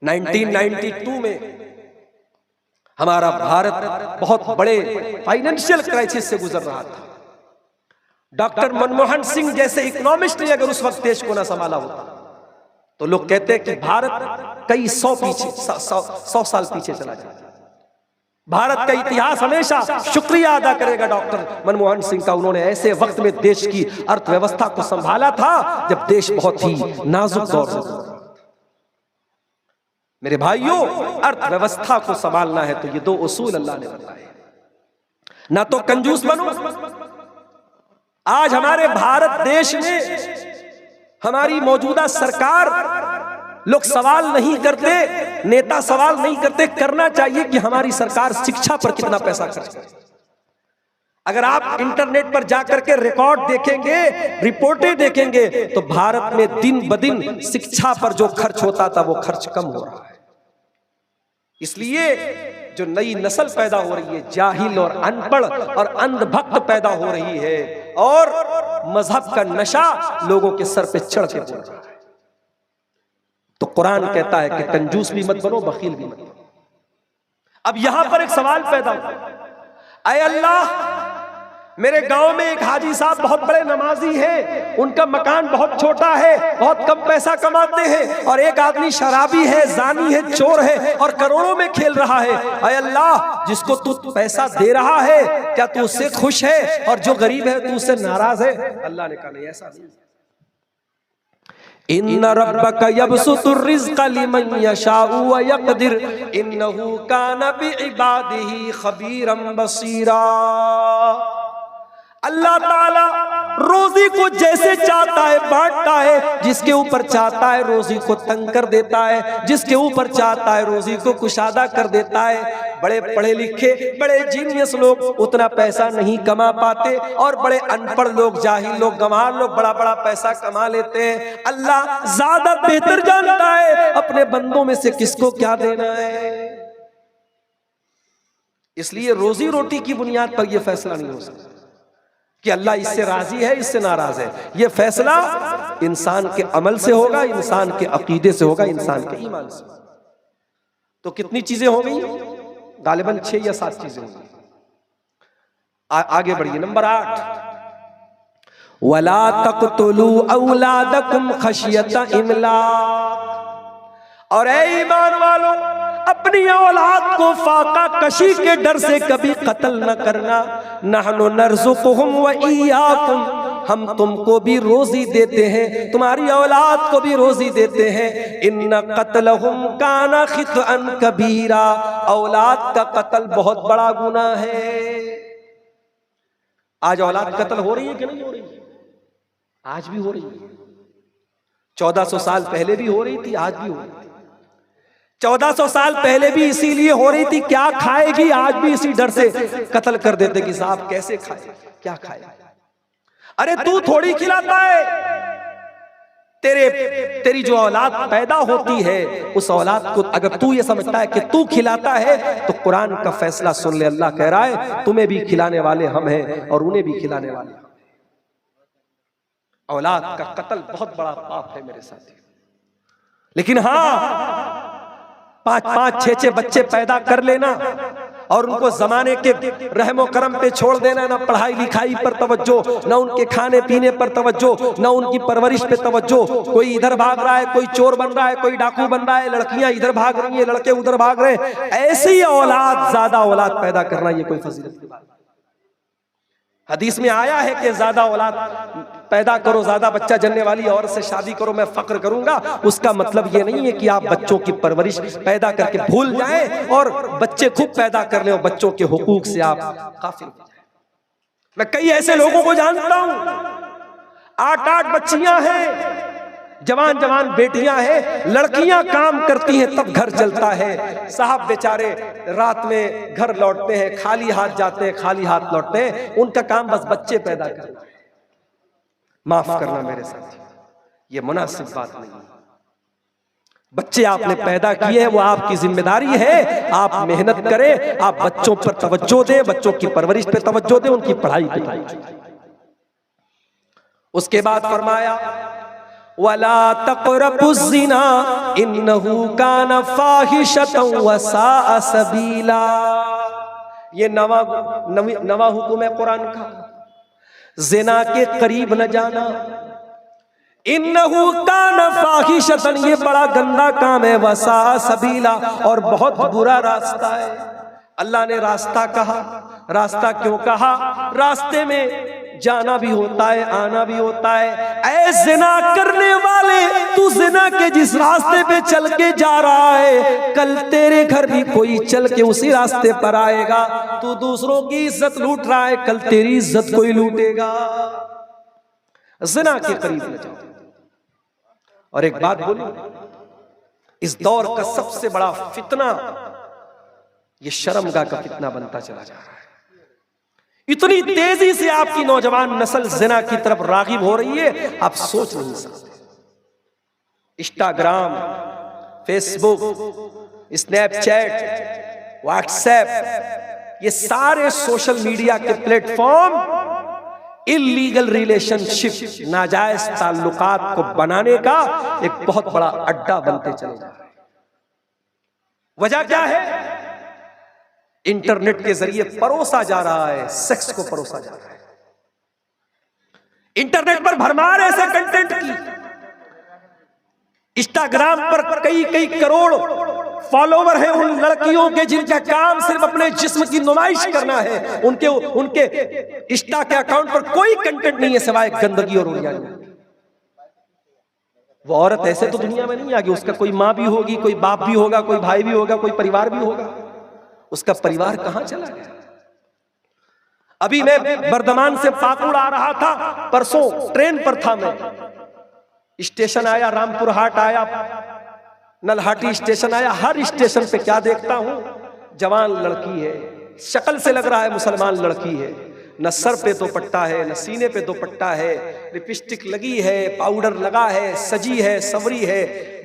1992 में हमारा भारत बहुत बड़े फाइनेंशियल क्राइसिस से गुजर रहा था। डॉक्टर मनमोहन सिंह जैसे इकोनॉमिस्ट ने अगर उस वक्त देश को ना संभाला होता तो लोग कहते हैं कि भारत कई सौ साल पीछे चला जाता। भारत का इतिहास हमेशा शुक्रिया अदा करेगा डॉक्टर मनमोहन सिंह का। उन्होंने ऐसे वक्त में देश की अर्थव्यवस्था को संभाला था जब देश बहुत ही नाजुक दौर से गुजर रहा था। मेरे भाइयों, अर्थव्यवस्था को संभालना है तो ये दो उसूल अल्लाह ने बताए, ना तो कंजूस बनो। आज हमारे भारत देश में हमारी मौजूदा सरकार, लोग सवाल नहीं करते, नेता सवाल नहीं करते, करना चाहिए कि हमारी सरकार शिक्षा पर कितना पैसा खर्च करे। अगर आप इंटरनेट पर जाकर के रिकॉर्ड देखेंगे, रिपोर्टें देखेंगे, तो भारत में दिन ब दिन शिक्षा पर जो खर्च होता था वो खर्च कम हो रहा है। इसलिए जो नई नस्ल पैदा हो रही है, जाहिल और अनपढ़ और अंधभक्त पैदा हो रही है, और मजहब का नशा लोगों के सर पे चढ़ के बोल रहा है। तो कुरान कहता है कि कंजूस भी मत बनो, बखील भी मत बनो। अब यहां पर एक सवाल पैदा हुआ, ऐ अल्लाह, मेरे गांव में एक हाजी साहब बहुत बड़े नमाजी हैं, उनका मकान बहुत छोटा है, बहुत कम पैसा कमाते हैं, और एक आदमी शराबी है, जानी है, चोर है, और करोड़ों में खेल रहा है। ऐ अल्लाह, जिसको तू पैसा दे रहा है क्या तू उससे खुश है, और जो गरीब है तू उससे नाराज है? अल्लाह ने कहा नहीं, ऐसा नहीं। इन्ना रब्बका यबसुतुर रिज़्क़ लिमन यशाउ व यक़दिर इन्नहु काना बिइबादिही खबीरन बसीरा। अल्लाह ताला रोजी को जैसे चाहता है बांटता है, जिसके ऊपर चाहता है रोजी को तंग कर देता है, जिसके ऊपर चाहता है रोजी को कुशादा कर देता है। बड़े पढ़े लिखे, बड़े जीनियस लोग उतना पैसा नहीं कमा पाते, और बड़े अनपढ़ लोग, जाहिल लोग, गंवार लोग बड़ा बड़ा पैसा कमा लेते हैं। अल्लाह ज्यादा बेहतर जानता है अपने बंदों में से किसको क्या देना है। इसलिए रोजी रोटी की बुनियाद पर यह फैसला नहीं हो सकता कि अल्लाह इससे राजी है, इससे नाराज है। यह फैसला इंसान के अमल से होगा, इंसान के अकीदे से होगा, इंसान के ईमान से। तो कितनी चीजें हो गई? गालिबन 6 या 7 चीजें होंगी। आगे बढ़िए। नंबर 8, वला तक़तुलू औलादकुम खशियता इमलाक। और ऐ ईमान वालों, अपनी औलाद को फाका कशी के डर से कभी कत्ल न करना। नहनु नर्ज़ुकुहुम व इय्याकुम, हम तुमको भी रोजी देते हैं, तुम्हारी औलाद को भी रोजी देते हैं। इन्ना कत्लहुम काना खितअन कबीरा, औलाद का कत्ल बहुत बड़ा गुनाह है। आज औलाद कत्ल हो रही है कि नहीं हो रही है? आज भी हो रही है। 1400 साल पहले भी हो रही थी, आज भी हो रही थी। 1400 साल पहले भी इसीलिए हो रही थी, क्या खाएगी, आज भी इसी डर से कत्ल कर देते कि साहब कैसे खाए, क्या खाए। अरे तू थोड़ी खिलाता है, तेरी जो औलाद पैदा होती है उस औलाद को अगर तू ये समझता है कि तू खिलाता है तो कुरान का फैसला सुन ले। अल्लाह कह रहा है तुम्हें भी खिलाने वाले हम हैं और उन्हें भी खिलाने वाले हम हैं। औलाद का कत्ल बहुत बड़ा पाप है मेरे साथी। लेकिन हाँ, 5-5, 6-6 बच्चे पैदा कर लेना और उनको जमाने के रहमो करम पे छोड़ देना, ना पढ़ाई लिखाई पर तवज्जो, ना उनके खाने पीने पर तवज्जो, ना उनकी परवरिश पे तवज्जो। कोई इधर भाग रहा है, कोई चोर बन रहा है, कोई डाकू बन रहा है, लड़कियां इधर भाग रही हैं, लड़के उधर भाग रहे हैं। ऐसी औलाद, ज्यादा औलाद पैदा करना ये कोई फजीलत की बात। हदीस में आया है कि ज्यादा औलाद पैदा करो, ज्यादा बच्चा जनने वाली औरत से शादी करो, मैं फक्र करूंगा। उसका मतलब ये नहीं है कि आप बच्चों की परवरिश पैदा करके भूल जाएं और बच्चे खूब पैदा कर ले और बच्चों के हुकूक से आप काफिल हो जाएं। मैं कई ऐसे लोगों को जानता हूं, 8-8 बच्चियां हैं, जवान जवान बेटियां हैं, लड़कियां काम करती हैं तब घर चलता है। साहब बेचारे रात में घर लौटते हैं, खाली हाथ जाते हैं, खाली हाथ लौटते हैं। उनका काम बस बच्चे पैदा करना है। माफ करना मेरे साथ, ये मुनासिब बात नहीं है। बच्चे आपने पैदा किए हैं, वो आपकी जिम्मेदारी है। आप मेहनत करें, आप बच्चों पर तवज्जो दें, बच्चों की परवरिश पे तवज्जो दें, उनकी पढ़ाई पे तवज्जो दें। उसके बाद फरमाया वला तक़रबुज़्ज़िना इन्नहु काना फ़ाहिशतन व साअ सबीला। ये नवा हुक्म है कुरान का, ज़िना के करीब न जाना। इन्नहु काना फ़ाहिशतन, ये बड़ा गंदा काम है, व साअ सबीला, और बहुत बुरा रास्ता है। अल्लाह ने रास्ता कहा, रास्ता क्यों कहा? रास्ते में जाना भी होता है, आना भी होता है। ऐ ज़िना करने वाले, तू ज़िना के जिस रास्ते पे चल के जा रहा है, कल तेरे घर भी कोई चल के उसी रास्ते पर आएगा। तू दूसरों की इज्जत लूट रहा है, कल तेरी इज्जत कोई लूटेगा। ज़िना के करीब न जाओ। और एक बात बोलूं, इस दौर का सबसे बड़ा फितना ये शर्मगाह का फितना बनता चला जा रहा है। इतनी तेजी से आपकी नौजवान नस्ल ज़िना की तरफ रागिब हो रही है, आप सोच नहीं सकते। इंस्टाग्राम, फेसबुक, स्नैपचैट, व्हाट्सएप, ये सारे सोशल मीडिया के प्लेटफॉर्म इल्लीगल रिलेशनशिप, नाजायज ताल्लुकात को बनाने का एक बहुत बड़ा अड्डा बनते चले जा रहे हैं। वजह क्या है? इंटरनेट के जरिए परोसा जा रहा है, सेक्स को परोसा जा रहा है। इंटरनेट पर भरमार ऐसे कंटेंट की, इंस्टाग्राम पर कई करोड़ फॉलोवर हैं उन लड़कियों के जिनका काम सिर्फ अपने जिस्म की नुमाइश करना है। उनके इंस्टा के अकाउंट पर कोई कंटेंट नहीं है सिवाय गंदगी और उड़ियानी। वो औरत ऐसे तो दुनिया में नहीं आगी, उसका कोई माँ भी होगी, कोई बाप भी होगा, कोई भाई भी होगा, कोई परिवार भी होगा। उसका परिवार कहां चला गया? अभी मैं बर्दमान से पाकुड़ आ रहा था, परसों ट्रेन पर था मैं, स्टेशन आया, रामपुर हाट आया, नलहाटी स्टेशन आया। हर स्टेशन पे क्या देखता हूं? जवान लड़की है, शक्ल से लग रहा है मुसलमान लड़की है, न सर पे दुपट्टा है, न सीने पे दुपट्टा है, लिपस्टिक लगी है, पाउडर लगा है, सजी है, सवरी है,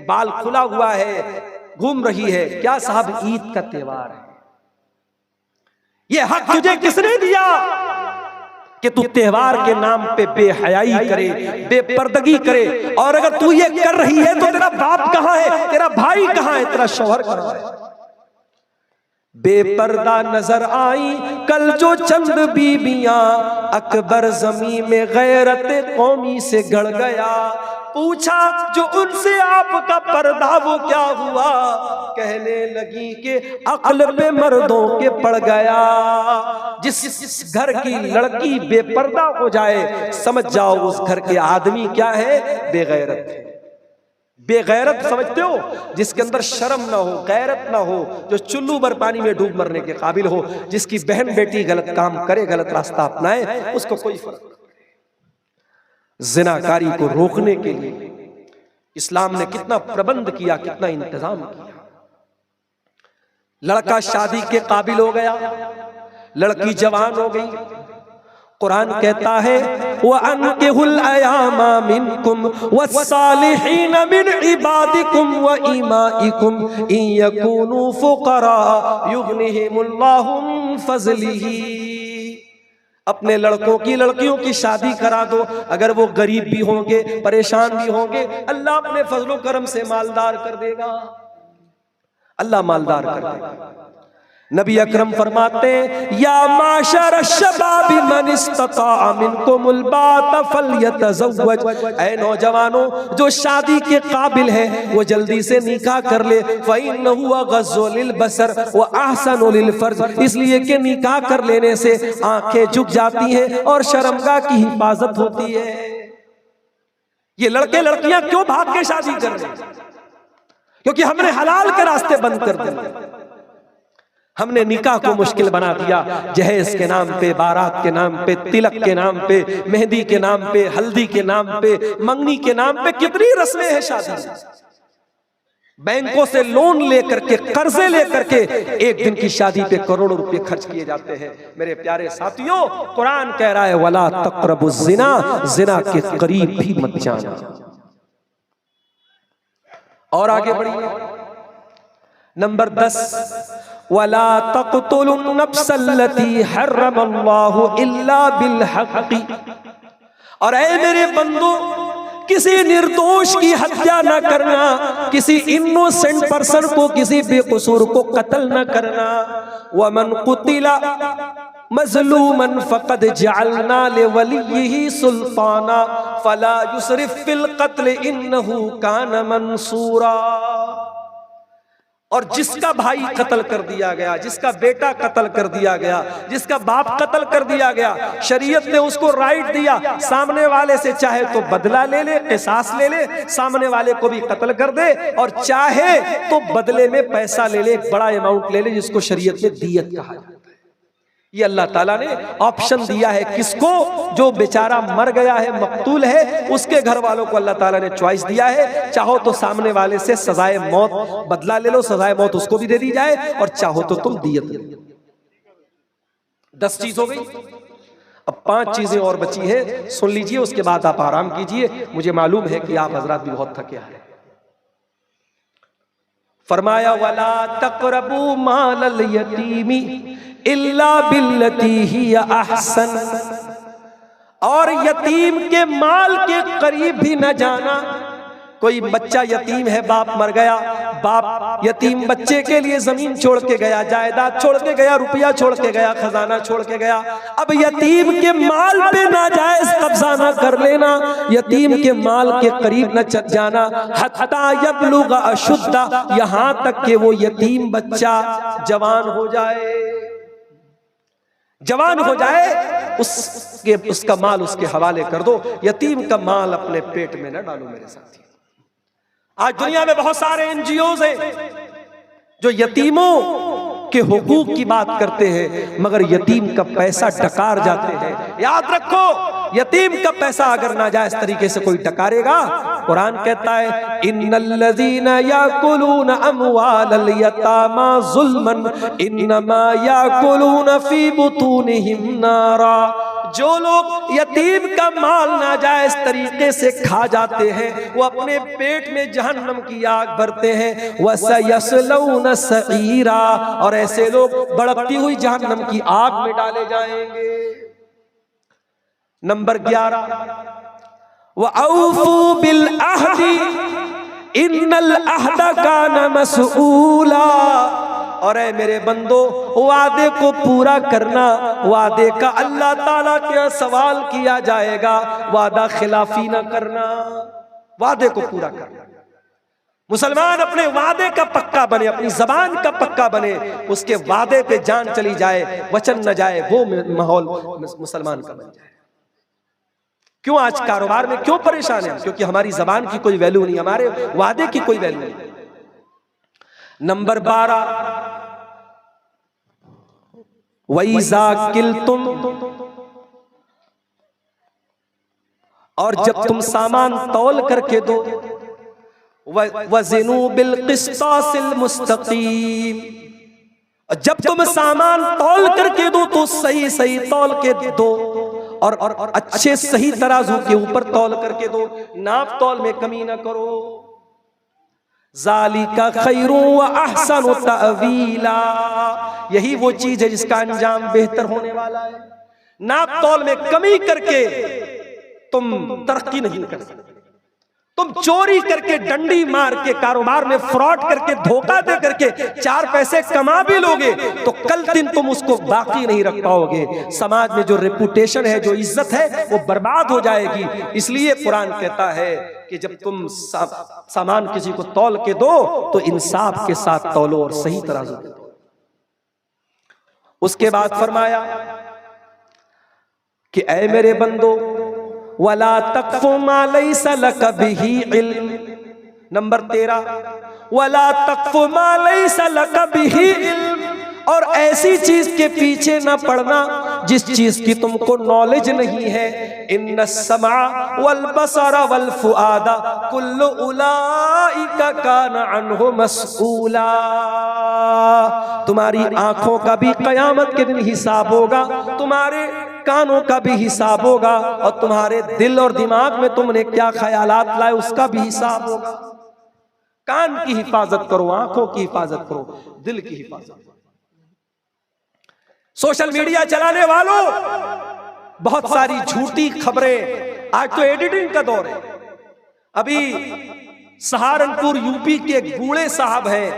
बाल खुला हुआ है, घूम रही है। क्या साहब, ईद का त्योहार है। ये हक तुझे किसने दिया कि तू त्योहार के नाम पे बेहयाई करे, बेपर्दगी करे? और अगर तू ये कर रही है तो तेरा बाप कहां है, तेरा भाई कहां है, तेरा शौहर कहां है? बेपर्दा नजर आई कल जो चंद बीबियां, अकबर जमी में गैरत कौमी से गड़ गया। पूछा जो उनसे आपका पर्दा वो क्या हुआ? कहने लगी कि अक्ल पे मर्दों के पड़ गया। जिस घर की लड़की बेपर्दा हो जाए, समझ जाओ उस घर के आदमी क्या है? बेगैरत है। बेगैरत समझते हो? जिसके अंदर शर्म ना हो, गैरत ना हो, जो चुल्लू भर पानी में डूब मरने के काबिल हो, जिसकी बहन बेटी गलत काम करे, गलत रास्ता अपनाए, उसको कोई फर्क नहीं। ज़िनाकारी को रोकने के लिए इस्लाम ने कितना प्रबंध किया, कितना इंतजाम किया। लड़का शादी के काबिल हो गया, लड़की जवान हो गई, कुरान कहता है वअनकिहुल अयामा मिनकुम वस्सालिहीन मिन इबादिकुम व इमाइकुम इन यकूनु फुकरा युगनिहिमुल्लाहु मिन फज़लिही। अपने लड़कों की लड़कियों की शादी करा दो, अगर वो गरीब भी होंगे, परेशान भी होंगे, अल्लाह अपने फजलो करम से मालदार कर देगा, अल्लाह मालदार कर देगा। नबी अकरम फरमाते हैं या माशर शबाबी मन इस्तता मिनकुमुल बात फलयतज़व्वज, ऐ नौजवानों जो शादी के काबिल है वो जल्दी से निकाह कर ले, फ़इन्नहु अग़ज़्ज़ु लिलबसर व अहसनु लिलफ़र्ज, इसलिए कि निकाह कर लेने से आंखें झुक जाती हैं और शर्मगाह की हिफाजत होती है। ये लड़के लड़कियां क्यों भाग के शादी कर रहे हैं? क्योंकि हमने हलाल के रास्ते बंद कर दिए, हमने निकाह को मुश्किल बना दिया। जहेज के नाम पे, बारात के नाम पे, तिलक के नाम पे, मेहंदी के नाम पे, हल्दी के नाम पे, मंगनी के नाम पे कितनी रस्में हैं शादी। बैंकों से लोन लेकर के, कर्जे लेकर के एक दिन की शादी पे करोड़ों रुपए खर्च किए जाते हैं। मेरे प्यारे साथियों, कुरान कह रहा है वला तक़रबुज़ ज़िना, ज़िना के करीब भी मत जाना। और आगे बढ़िए, नंबर 10, वला तक़्तुलुन नफ्सल्लती हर्रमल्लाहु इल्ला बिल हक़्क़ि, और ऐ मेरे बंदो किसी निर्दोष की हत्या न करना, किसी इनोसेंट पर्सन को, किसी बेकसूर को कत्ल न करना। वमन कुतिला मज़लूमन फ़क़द जअलना लिवलिय्यिही सुल्ताना फ़ला युसरिफ़ फ़िल क़त्ल इन्नहु कान मंसूरा। और जिसका भाई कत्ल कर दिया गया, जिसका बेटा कत्ल कर दिया गया, जिसका बाप कत्ल कर दिया गया, शरीयत ने उसको राइट दिया सामने वाले से चाहे तो बदला ले ले, क़िसास ले ले, सामने वाले को भी कत्ल कर दे, और चाहे तो बदले में पैसा ले ले, एक बड़ा अमाउंट ले ले, जिसको शरीयत में दियत कहा जाता है। ये अल्लाह ताला ने ऑप्शन दिया है किसको? जो बेचारा मर गया है, मकतूल है, उसके घर वालों को अल्लाह ताला ने चॉइस दिया है। चाहो तो सामने वाले से सजाए मौत बदला ले लो, सजाए मौत उसको भी दे दी जाए, और चाहो तो तुम दियत ले लो। 10 चीज हो गई, अब 5 चीजें और बची हैं, सुन लीजिए, उसके बाद आप आराम कीजिए। मुझे मालूम है कि आप हजरात भी बहुत थके हैं। फरमाया वला तक़रबू मालल यतीमी इल्ला बिल्लती हिया अहसन, और यतीम के माल के करीब भी न जाना। कोई बच्चा यतीम है, बाप मर गया, बाप यतीम बच्चे के लिए जमीन छोड़ के गया, जायदाद छोड़ के गया, रुपया छोड़ के गया, खजाना छोड़ के गया। अब यतीम के माल पे नाजायज कब्जा ना कर लेना, यतीम के माल के करीब न जाना। हत्ता यबलुगा अशुद्दा, यहां तक कि वो यतीम बच्चा जवान हो जाए, जवान हो जाए, उसका माल उसके हवाले कर दो। यतीम का माल अपने पेट में न डालो मेरे साथी। आज दुनिया में बहुत सारे एनजीओज हैं जो यतीमों के हुकूक की बात करते हैं, मगर यतीम का पैसा डकार जाते हैं। याद रखो, यतीम का पैसा अगर नाजायज तरीके से कोई डकारेगा, कुरान कहता है इन्नल्लज़ीना याकुलूना अमवालल यतामा ज़ुल्मन इन्नमा याकुलूना फी बुतूनिहिम नारा। जो लोग यतीम का माल नाजायज तरीके से खा जाते हैं, वो अपने पेट में जहन्नम की आग भरते हैं। वसयस्लौना सईरा, और ऐसे लोग भड़कती हुई जहन्नम की आग में डाले जाएंगे। नंबर 11, वअऊफू बिल अहदी इन्नल अहदा कान मसऊला, और ऐ मेरे बंदो वादे को पूरा करना, वादे का अल्लाह ताला के सवाल किया जाएगा। वादा खिलाफी ना करना, वादे को पूरा करना। मुसलमान अपने वादे का पक्का बने, अपनी जबान का पक्का बने, उसके वादे पे जान चली जाए, वचन न जाए, वो माहौल मुसलमान का बन जाए। क्यों आज कारोबार में क्यों परेशान है? क्योंकि हमारी जबान की कोई वैल्यू नहीं, हमारे वादे की कोई वैल्यू नहीं। नंबर 12, वइज़ा किल्तुम, और जब तुम सामान तौल करके दो, वज़िनू बिल क़िस्तासिल मुस्तक़ीम, जब तुम सामान तौल करके दो तो सही सही तौल के दो, और अच्छे सही तराजू के ऊपर तौल करके दो, नाप तौल में कमी ना करो। ज़ालिका खैरु व अहसनु तअवीला, यही वो चीज है जिसका अंजाम बेहतर होने वाला है। नाप तौल में कमी करके तुम तरक्की नहीं कर सकते। तुम चोरी करके, डंडी मार के, कारोबार में फ्रॉड करके, धोखा दे करके 4 पैसे कमा भी लोगे तो कल दिन तुम उसको बाकी नहीं रख पाओगे। समाज में जो रेपुटेशन है, जो इज्जत है, वो बर्बाद हो जाएगी। इसलिए कुरान कहता है कि जब तुम सामान किसी को तौल के दो तो इंसाफ के साथ तौलो और सही तराजू दे दो। उसके बाद फरमाया कि ऐ मेरे बंदो, वला तक़फ़ु मा लैसा लक बिही इल्म। नंबर 13, वला तक़फ़ु मा लैसा लक बिही इल्म। और ऐसी चीज के पीछे ना पड़ना जिस चीज की तुमको नॉलेज नहीं है। इन्नस समा वल बसरा वल फुआदा कुल्लु उलाइका कान अन्हु मस्ऊला। तुम्हारी आंखों का भी कयामत के दिन हिसाब होगा, तुम्हारे कानों का भी हिसाब होगा, और तुम्हारे दिल और दिमाग में तुमने क्या ख्यालात लाए उसका भी हिसाब होगा। कान की हिफाजत करो, आंखों की हिफाजत करो, दिल की हिफाजत करो। सोशल मीडिया चलाने वालों, बहुत सारी झूठी खबरें, आज तो एडिटिंग का दौर है। अभी सहारनपुर यूपी के बूढ़े साहब हैं,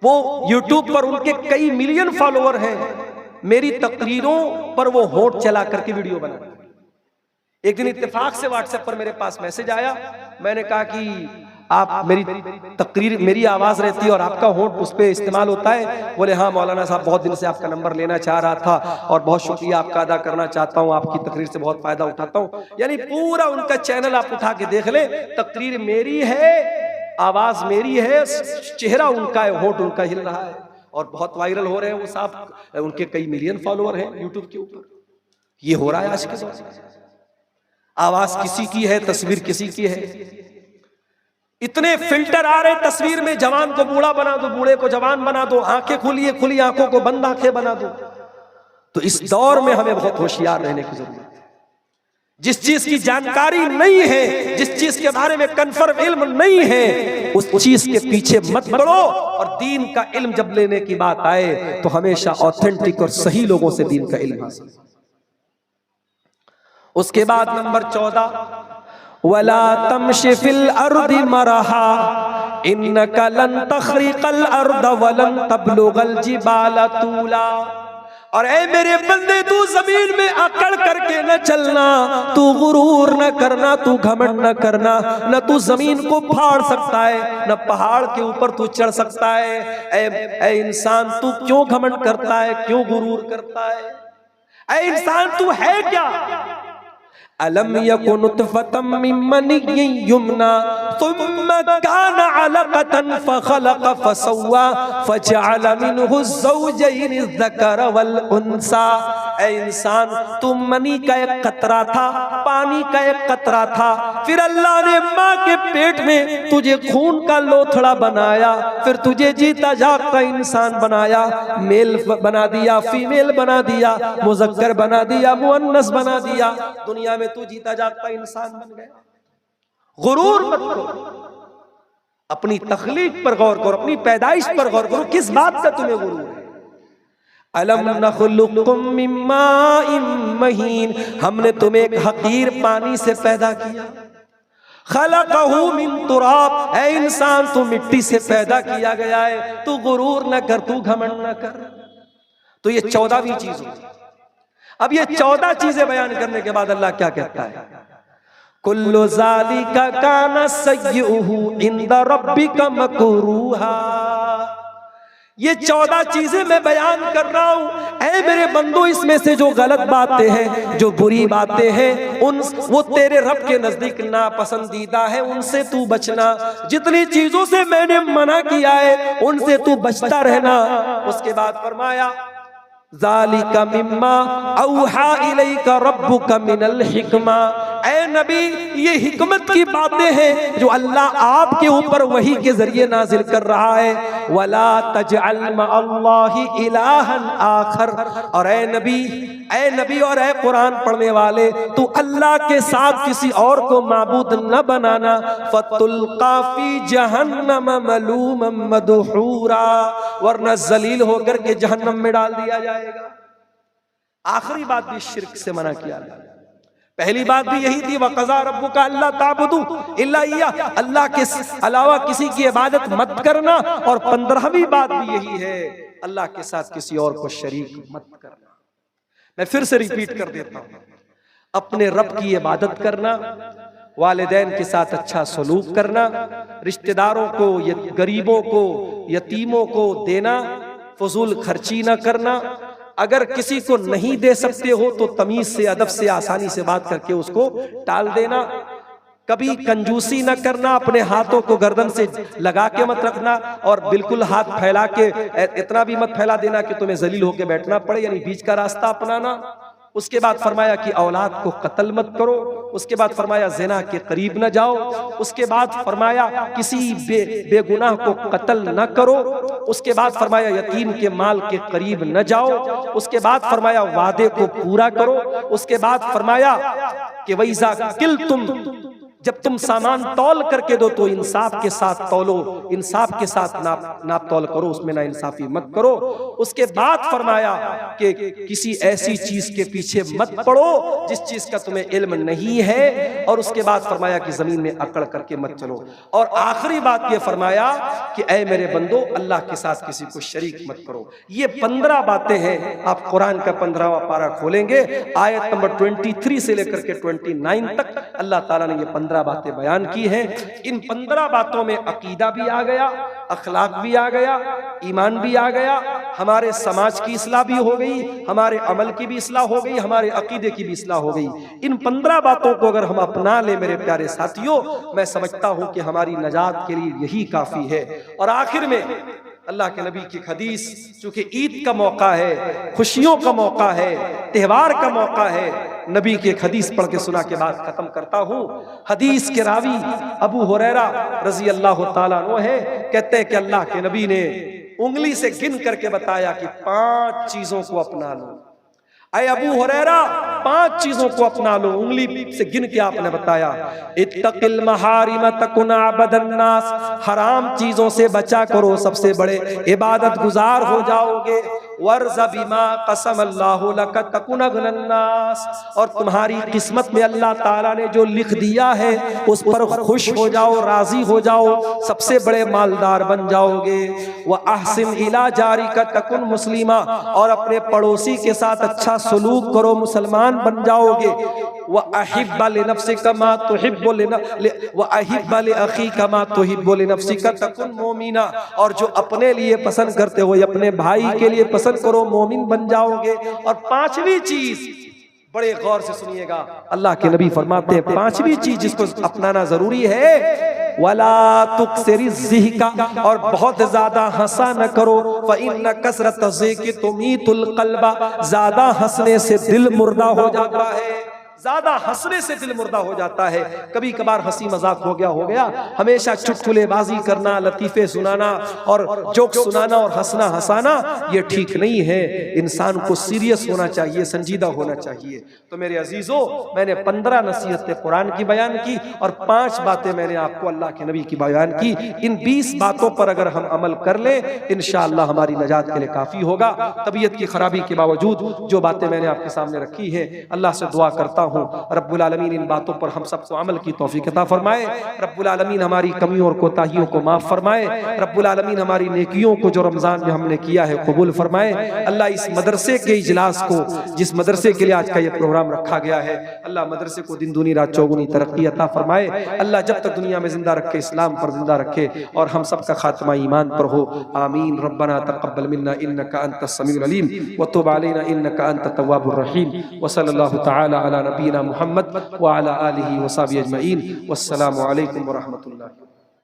वो यूट्यूब पर उनके कई मिलियन फॉलोअर हैं। मेरी तकरीरों पर वो होठ चला करके वीडियो बनाते। एक दिन इत्तेफाक से व्हाट्सएप पर मेरे पास मैसेज आया। मैंने कहा कि आप मेरी तकरीर, मेरी आवाज रहती है और आपका होठ उस पर इस्तेमाल होता है। बोले हाँ मौलाना साहब, बहुत दिन से आपका नंबर लेना चाह रहा था और बहुत शुक्रिया आपका अदा करना चाहता हूँ, आपकी तकरीर से बहुत फायदा उठाता हूँ। यानी पूरा उनका चैनल आप उठा के देख ले, तकरीर मेरी है, आवाज मेरी है, चेहरा उनका है, होठ उनका हिल रहा है और बहुत वायरल हो रहे हैं वो साहब। उनके कई मिलियन फॉलोअर हैं यूट्यूब के ऊपर। ये हो रहा है आज के दौर में। आवाज किसी की है, तस्वीर किसी की है। इतने फिल्टर आ रहे तस्वीर में, जवान को बूढ़ा बना दो, बूढ़े को जवान बना दो, आंखें खुली खुली आंखों को बंद आंखें बना दो। तो इस दौर में हमें बहुत होशियार रहने की जरूरत है। जिस चीज की जानकारी नहीं है, जिस चीज के बारे में कन्फर्म इल्म नहीं है, उस चीज के पीछे मत बढ़ो। और दीन का इल्म जब लेने की बात आए तो हमेशा ऑथेंटिक और सही लोगों से दीन का इल्म हासिल। उसके बाद नंबर 14, वला तमशी फिल अर्दि मरहा इन्नका लन तखरिकल अर्द वलन तबलुगल जिबाल तूला। और ऐ मेरे बंदे, तू जमीन में अकड़ करके न चलना, तू गुरूर न करना, तू घमंड न करना। न तू जमीन को फाड़ सकता है, न पहाड़ के ऊपर तू चढ़ सकता है। ऐ इंसान, तू क्यों घमंड करता है, क्यों गुरूर करता है? ऐ इंसान, तू है क्या? अलम यकुन नुतफतम मिन मनिय्यिन युमना सुम्मा काना अलक़तन फखलक़ फसव्वा फजअल मिनहु ज़ौजैनि ज़कर वल उन्सा। ऐ इंसान, तू मनी का एक कतरा था, पानी का एक कतरा था, फिर अल्लाह ने माँ के पेट में तुझे खून का लोथड़ा बनाया, फिर तुझे जीता जागता इंसान बनाया, मेल बना दिया, फीमेल बना दिया, मुज़क्कर बना दिया, मुअन्नस बना दिया। दुनिया में तू जीता जागता इंसान बन गया। गुरूर मत करो, अपनी तख्लीक पर गौर करो, अपनी पैदाइश पर गौर करो, किस बात का तुम्हें गुरूर है? अलम नखलुकुम मिन माइन महीन, हमने तुम्हें एक हकीर पानी से पैदा किया। खलक़हु मिन तुराब, ऐ इंसान तू मिट्टी से पैदा किया गया है, तू गुरूर न कर, तू घमंड न कर। तो ये 14वीं चीज होती। अब ये 14 चीजें बयान करने के बाद अल्लाह क्या कहता है? कुल्लु ज़ालिका काना सय्युहु इंद रब्बिका मकरूहा। ये 14 चीजें मैं बयान कर रहा हूं। ऐ मेरे बंदो, इसमें से जो गलत बातें हैं, जो बुरी बातें हैं, वो तेरे रब के नजदीक नापसंदीदा है, उनसे तू बचना। जितनी चीजों से मैंने मना किया है उनसे तू बचता रहना। उसके बाद फरमाया ज़ालिका मिम्मा औहा इलैका रब्बुका मिनल हिकमा। ऐ नबी, ये हिकमत की बातें हैं जो अल्लाह आपके ऊपर वही के जरिए नाजिल कर रहा है। वला तजअल मअल्लाहि इलाहन आखर। और ऐ नबी और ऐ कुरान पढ़ने वाले, तू अल्लाह के साथ किसी और को माबूद न बनाना। फतुल्का फी जहन्नम मलूमम मदहूरा, वरना जलील होकर के जहन्नम में डाल दिया जाएगा। आखिरी बात भी शिर्क से मना किया। पहली बात भी यही थी, वक़ज़ा रब्बुका अल्ला ताबुदू इल्ला इय्याह, अल्लाह के अलावा किसी की इबादत मत करना। और 15वीं बात भी यही है, अल्लाह के साथ किसी और को शरीक मत करना। मैं फिर से रिपीट कर देता हूं, अपने रब की इबादत करना, वालिदैन के साथ अच्छा सलूक करना, रिश्तेदारों को, गरीबों को, यतीमों को देना, फजूल खर्ची न करना। अगर किसी को नहीं दे सकते हो तो तमीज से, अदब से, आसानी से बात करके उसको टाल देना। कभी कंजूसी न करना, अपने हाथों को गर्दन से लगा के मत रखना और बिल्कुल हाथ फैला के इतना भी मत फैला देना कि तुम्हें जलील होके बैठना पड़े, यानी बीच का रास्ता अपनाना। उसके बाद फरमाया कि औलाद को कत्ल मत करो। उसके बाद फरमाया ज़िना के करीब न जाओ। उसके बाद फरमाया किसी बेगुनाह को कत्ल न करो। उसके बाद फरमाया यतीम के माल के करीब न जाओ। उसके बाद फरमाया वादे को पूरा करो। उसके बाद फरमाया कि वैसा किल तुम, जब तुम सामान तौल करके दो तो इंसाफ के साथ तौलो, इंसाफ के साथ नाप तौल करो, उसमें ना इंसाफी मत करो। उसके बाद फरमाया कि किसी ऐसी चीज के पीछे मत पड़ो जिस चीज का तुम्हें इल्म नहीं है। और उसके बाद फरमाया कि जमीन में अकड़ करके मत चलो। और आखिरी बात ये फरमाया कि ऐ मेरे बंदो, अल्लाह के साथ किसी को शरीक मत करो। ये 15 बातें हैं। आप कुरान का 15वां पारा खोलेंगे, आयत नंबर 23 से लेकर के 29 तक अल्लाह ताला ने ये 15 बातें बयान की हैं। इन 15 बातों में अकीदा भी आ गया, अखलाक भी आ गया, ईमान भी आ गया, हमारे समाज की इस्लाह भी हो गई, हमारे अमल की भी इस्लाह हो गई, हमारे अकीदे की भी इस्लाह हो गई। इन 15 बातों को अगर हम अपना ले मेरे प्यारे साथियों, मैं समझता हूं कि हमारी नजात के लिए यही काफी है। और आखिर में अल्लाह के नबी की हदीस, चूंकि ईद का मौका है, खुशियों का मौका है, त्योहार का मौका है, नबी की एक हदीस पढ़ के सुना के बाद खत्म करता हूं। हदीस के रावी अबू हुरैरा रजी अल्लाह ताला अन्हु है, कहते हैं कि अल्लाह के नबी ने उंगली से गिन करके बताया कि 5 चीजों को अपना लो। अय अबू हुरैरा, 5 चीजों को अपना लो। उंगली से गिन के आपने बताया, इत्तकिल महारिम तकुन अबदन नास, हराम चीजों से बचा करो, सबसे बड़े इबादत गुजार हो जाओगे। वर्ज़ बिमा कसम अल्लाहु लक तकुन अगनन नास, और तुम्हारी किस्मत में अल्लाह ताला ने जो लिख दिया है उस पर खुश हो जाओ, राजी हो जाओ, सबसे बड़े मालदार बन जाओगे। व अहसिन इला जारिका तकुन मुस्लिमा, और अपने पड़ोसी के साथ अच्छा सलूक करो, मुसलमान बन जाओगे। व अहिब्ब लिनफ्सिका मा तुहिब्बु व अहिब्ब लिअखीका मा तुहिब्बु लिनफ्सिका तकुन मोमिना, और जो अपने लिए पसंद करते हो अपने भाई के लिए पसंद करो, मोमिन बन जाओगे। और 5वीं चीज, बड़े गौर से सुनिएगा, अल्लाह के नबी फरमाते हैं 5वीं चीज जिसको अपनाना जरूरी है, वला तुक्सिरि ज़िहका, और बहुत ज्यादा हंसा न करो। फ़इन्न कसरत ज़िक्र तुमीतुल क़ल्बा, ज्यादा हंसने से दिल मुर्दा हो जाता है, ज्यादा हंसने से दिल मुर्दा हो जाता है। कभी कभार हंसी मजाक हो गया, हमेशा चुटकुलेबाजी करना, लतीफे सुनाना और जोक सुनाना और हंसना हंसाना, ये ठीक नहीं है। इंसान को सीरियस होना चाहिए, संजीदा होना चाहिए। तो मेरे अजीजों, मैंने 15 नसीहतें कुरान की बयान की और 5 बातें मैंने आपको अल्लाह के नबी की बयान की। इन 20 बातों पर अगर हम अमल कर ले, इंशाअल्लाह हमारी नजात के लिए काफी होगा। तबीयत की खराबी के बावजूद जो बातें मैंने आपके सामने रखी है, अल्लाह से दुआ करता हूँ रब्बुल आलमीन इन बातों पर हम सबको अमल की तौफीक अता फरमाए। रब्बुल आलमीन हमारी कमियों और कोताहियों को माफ फरमाए। रब्बुल आलमीन हमारी नेकियों को जो रमजान में हमने किया है कबूल फरमाए। अल्लाह इस मदरसे के इजलास को, जिस मदरसे के लिए आज का ये प्रोग्राम रखा गया है, अल्लाह मदरसे को दिन दूनी रात चौगुनी तरक्की अता फरमाए। अल्लाह जब तक दुनिया में जिंदा रखे, इस्लाम पर जिंदा रखे और हम सबका खात्मा ईमान पर हो। आमीन। रब्बना तक़ब्बल मिन्ना इन्नका अंतस समीउल अलीम व तुब अलैना इन्नका अंतत तव्वाबुर रहीम। व सल्लल्लाहु तआला अला नबीना मुहम्मद व अला आलिहि व सहबिहि अजमईन। वस्सलामु अलैकुम व रहमतुल्लाह।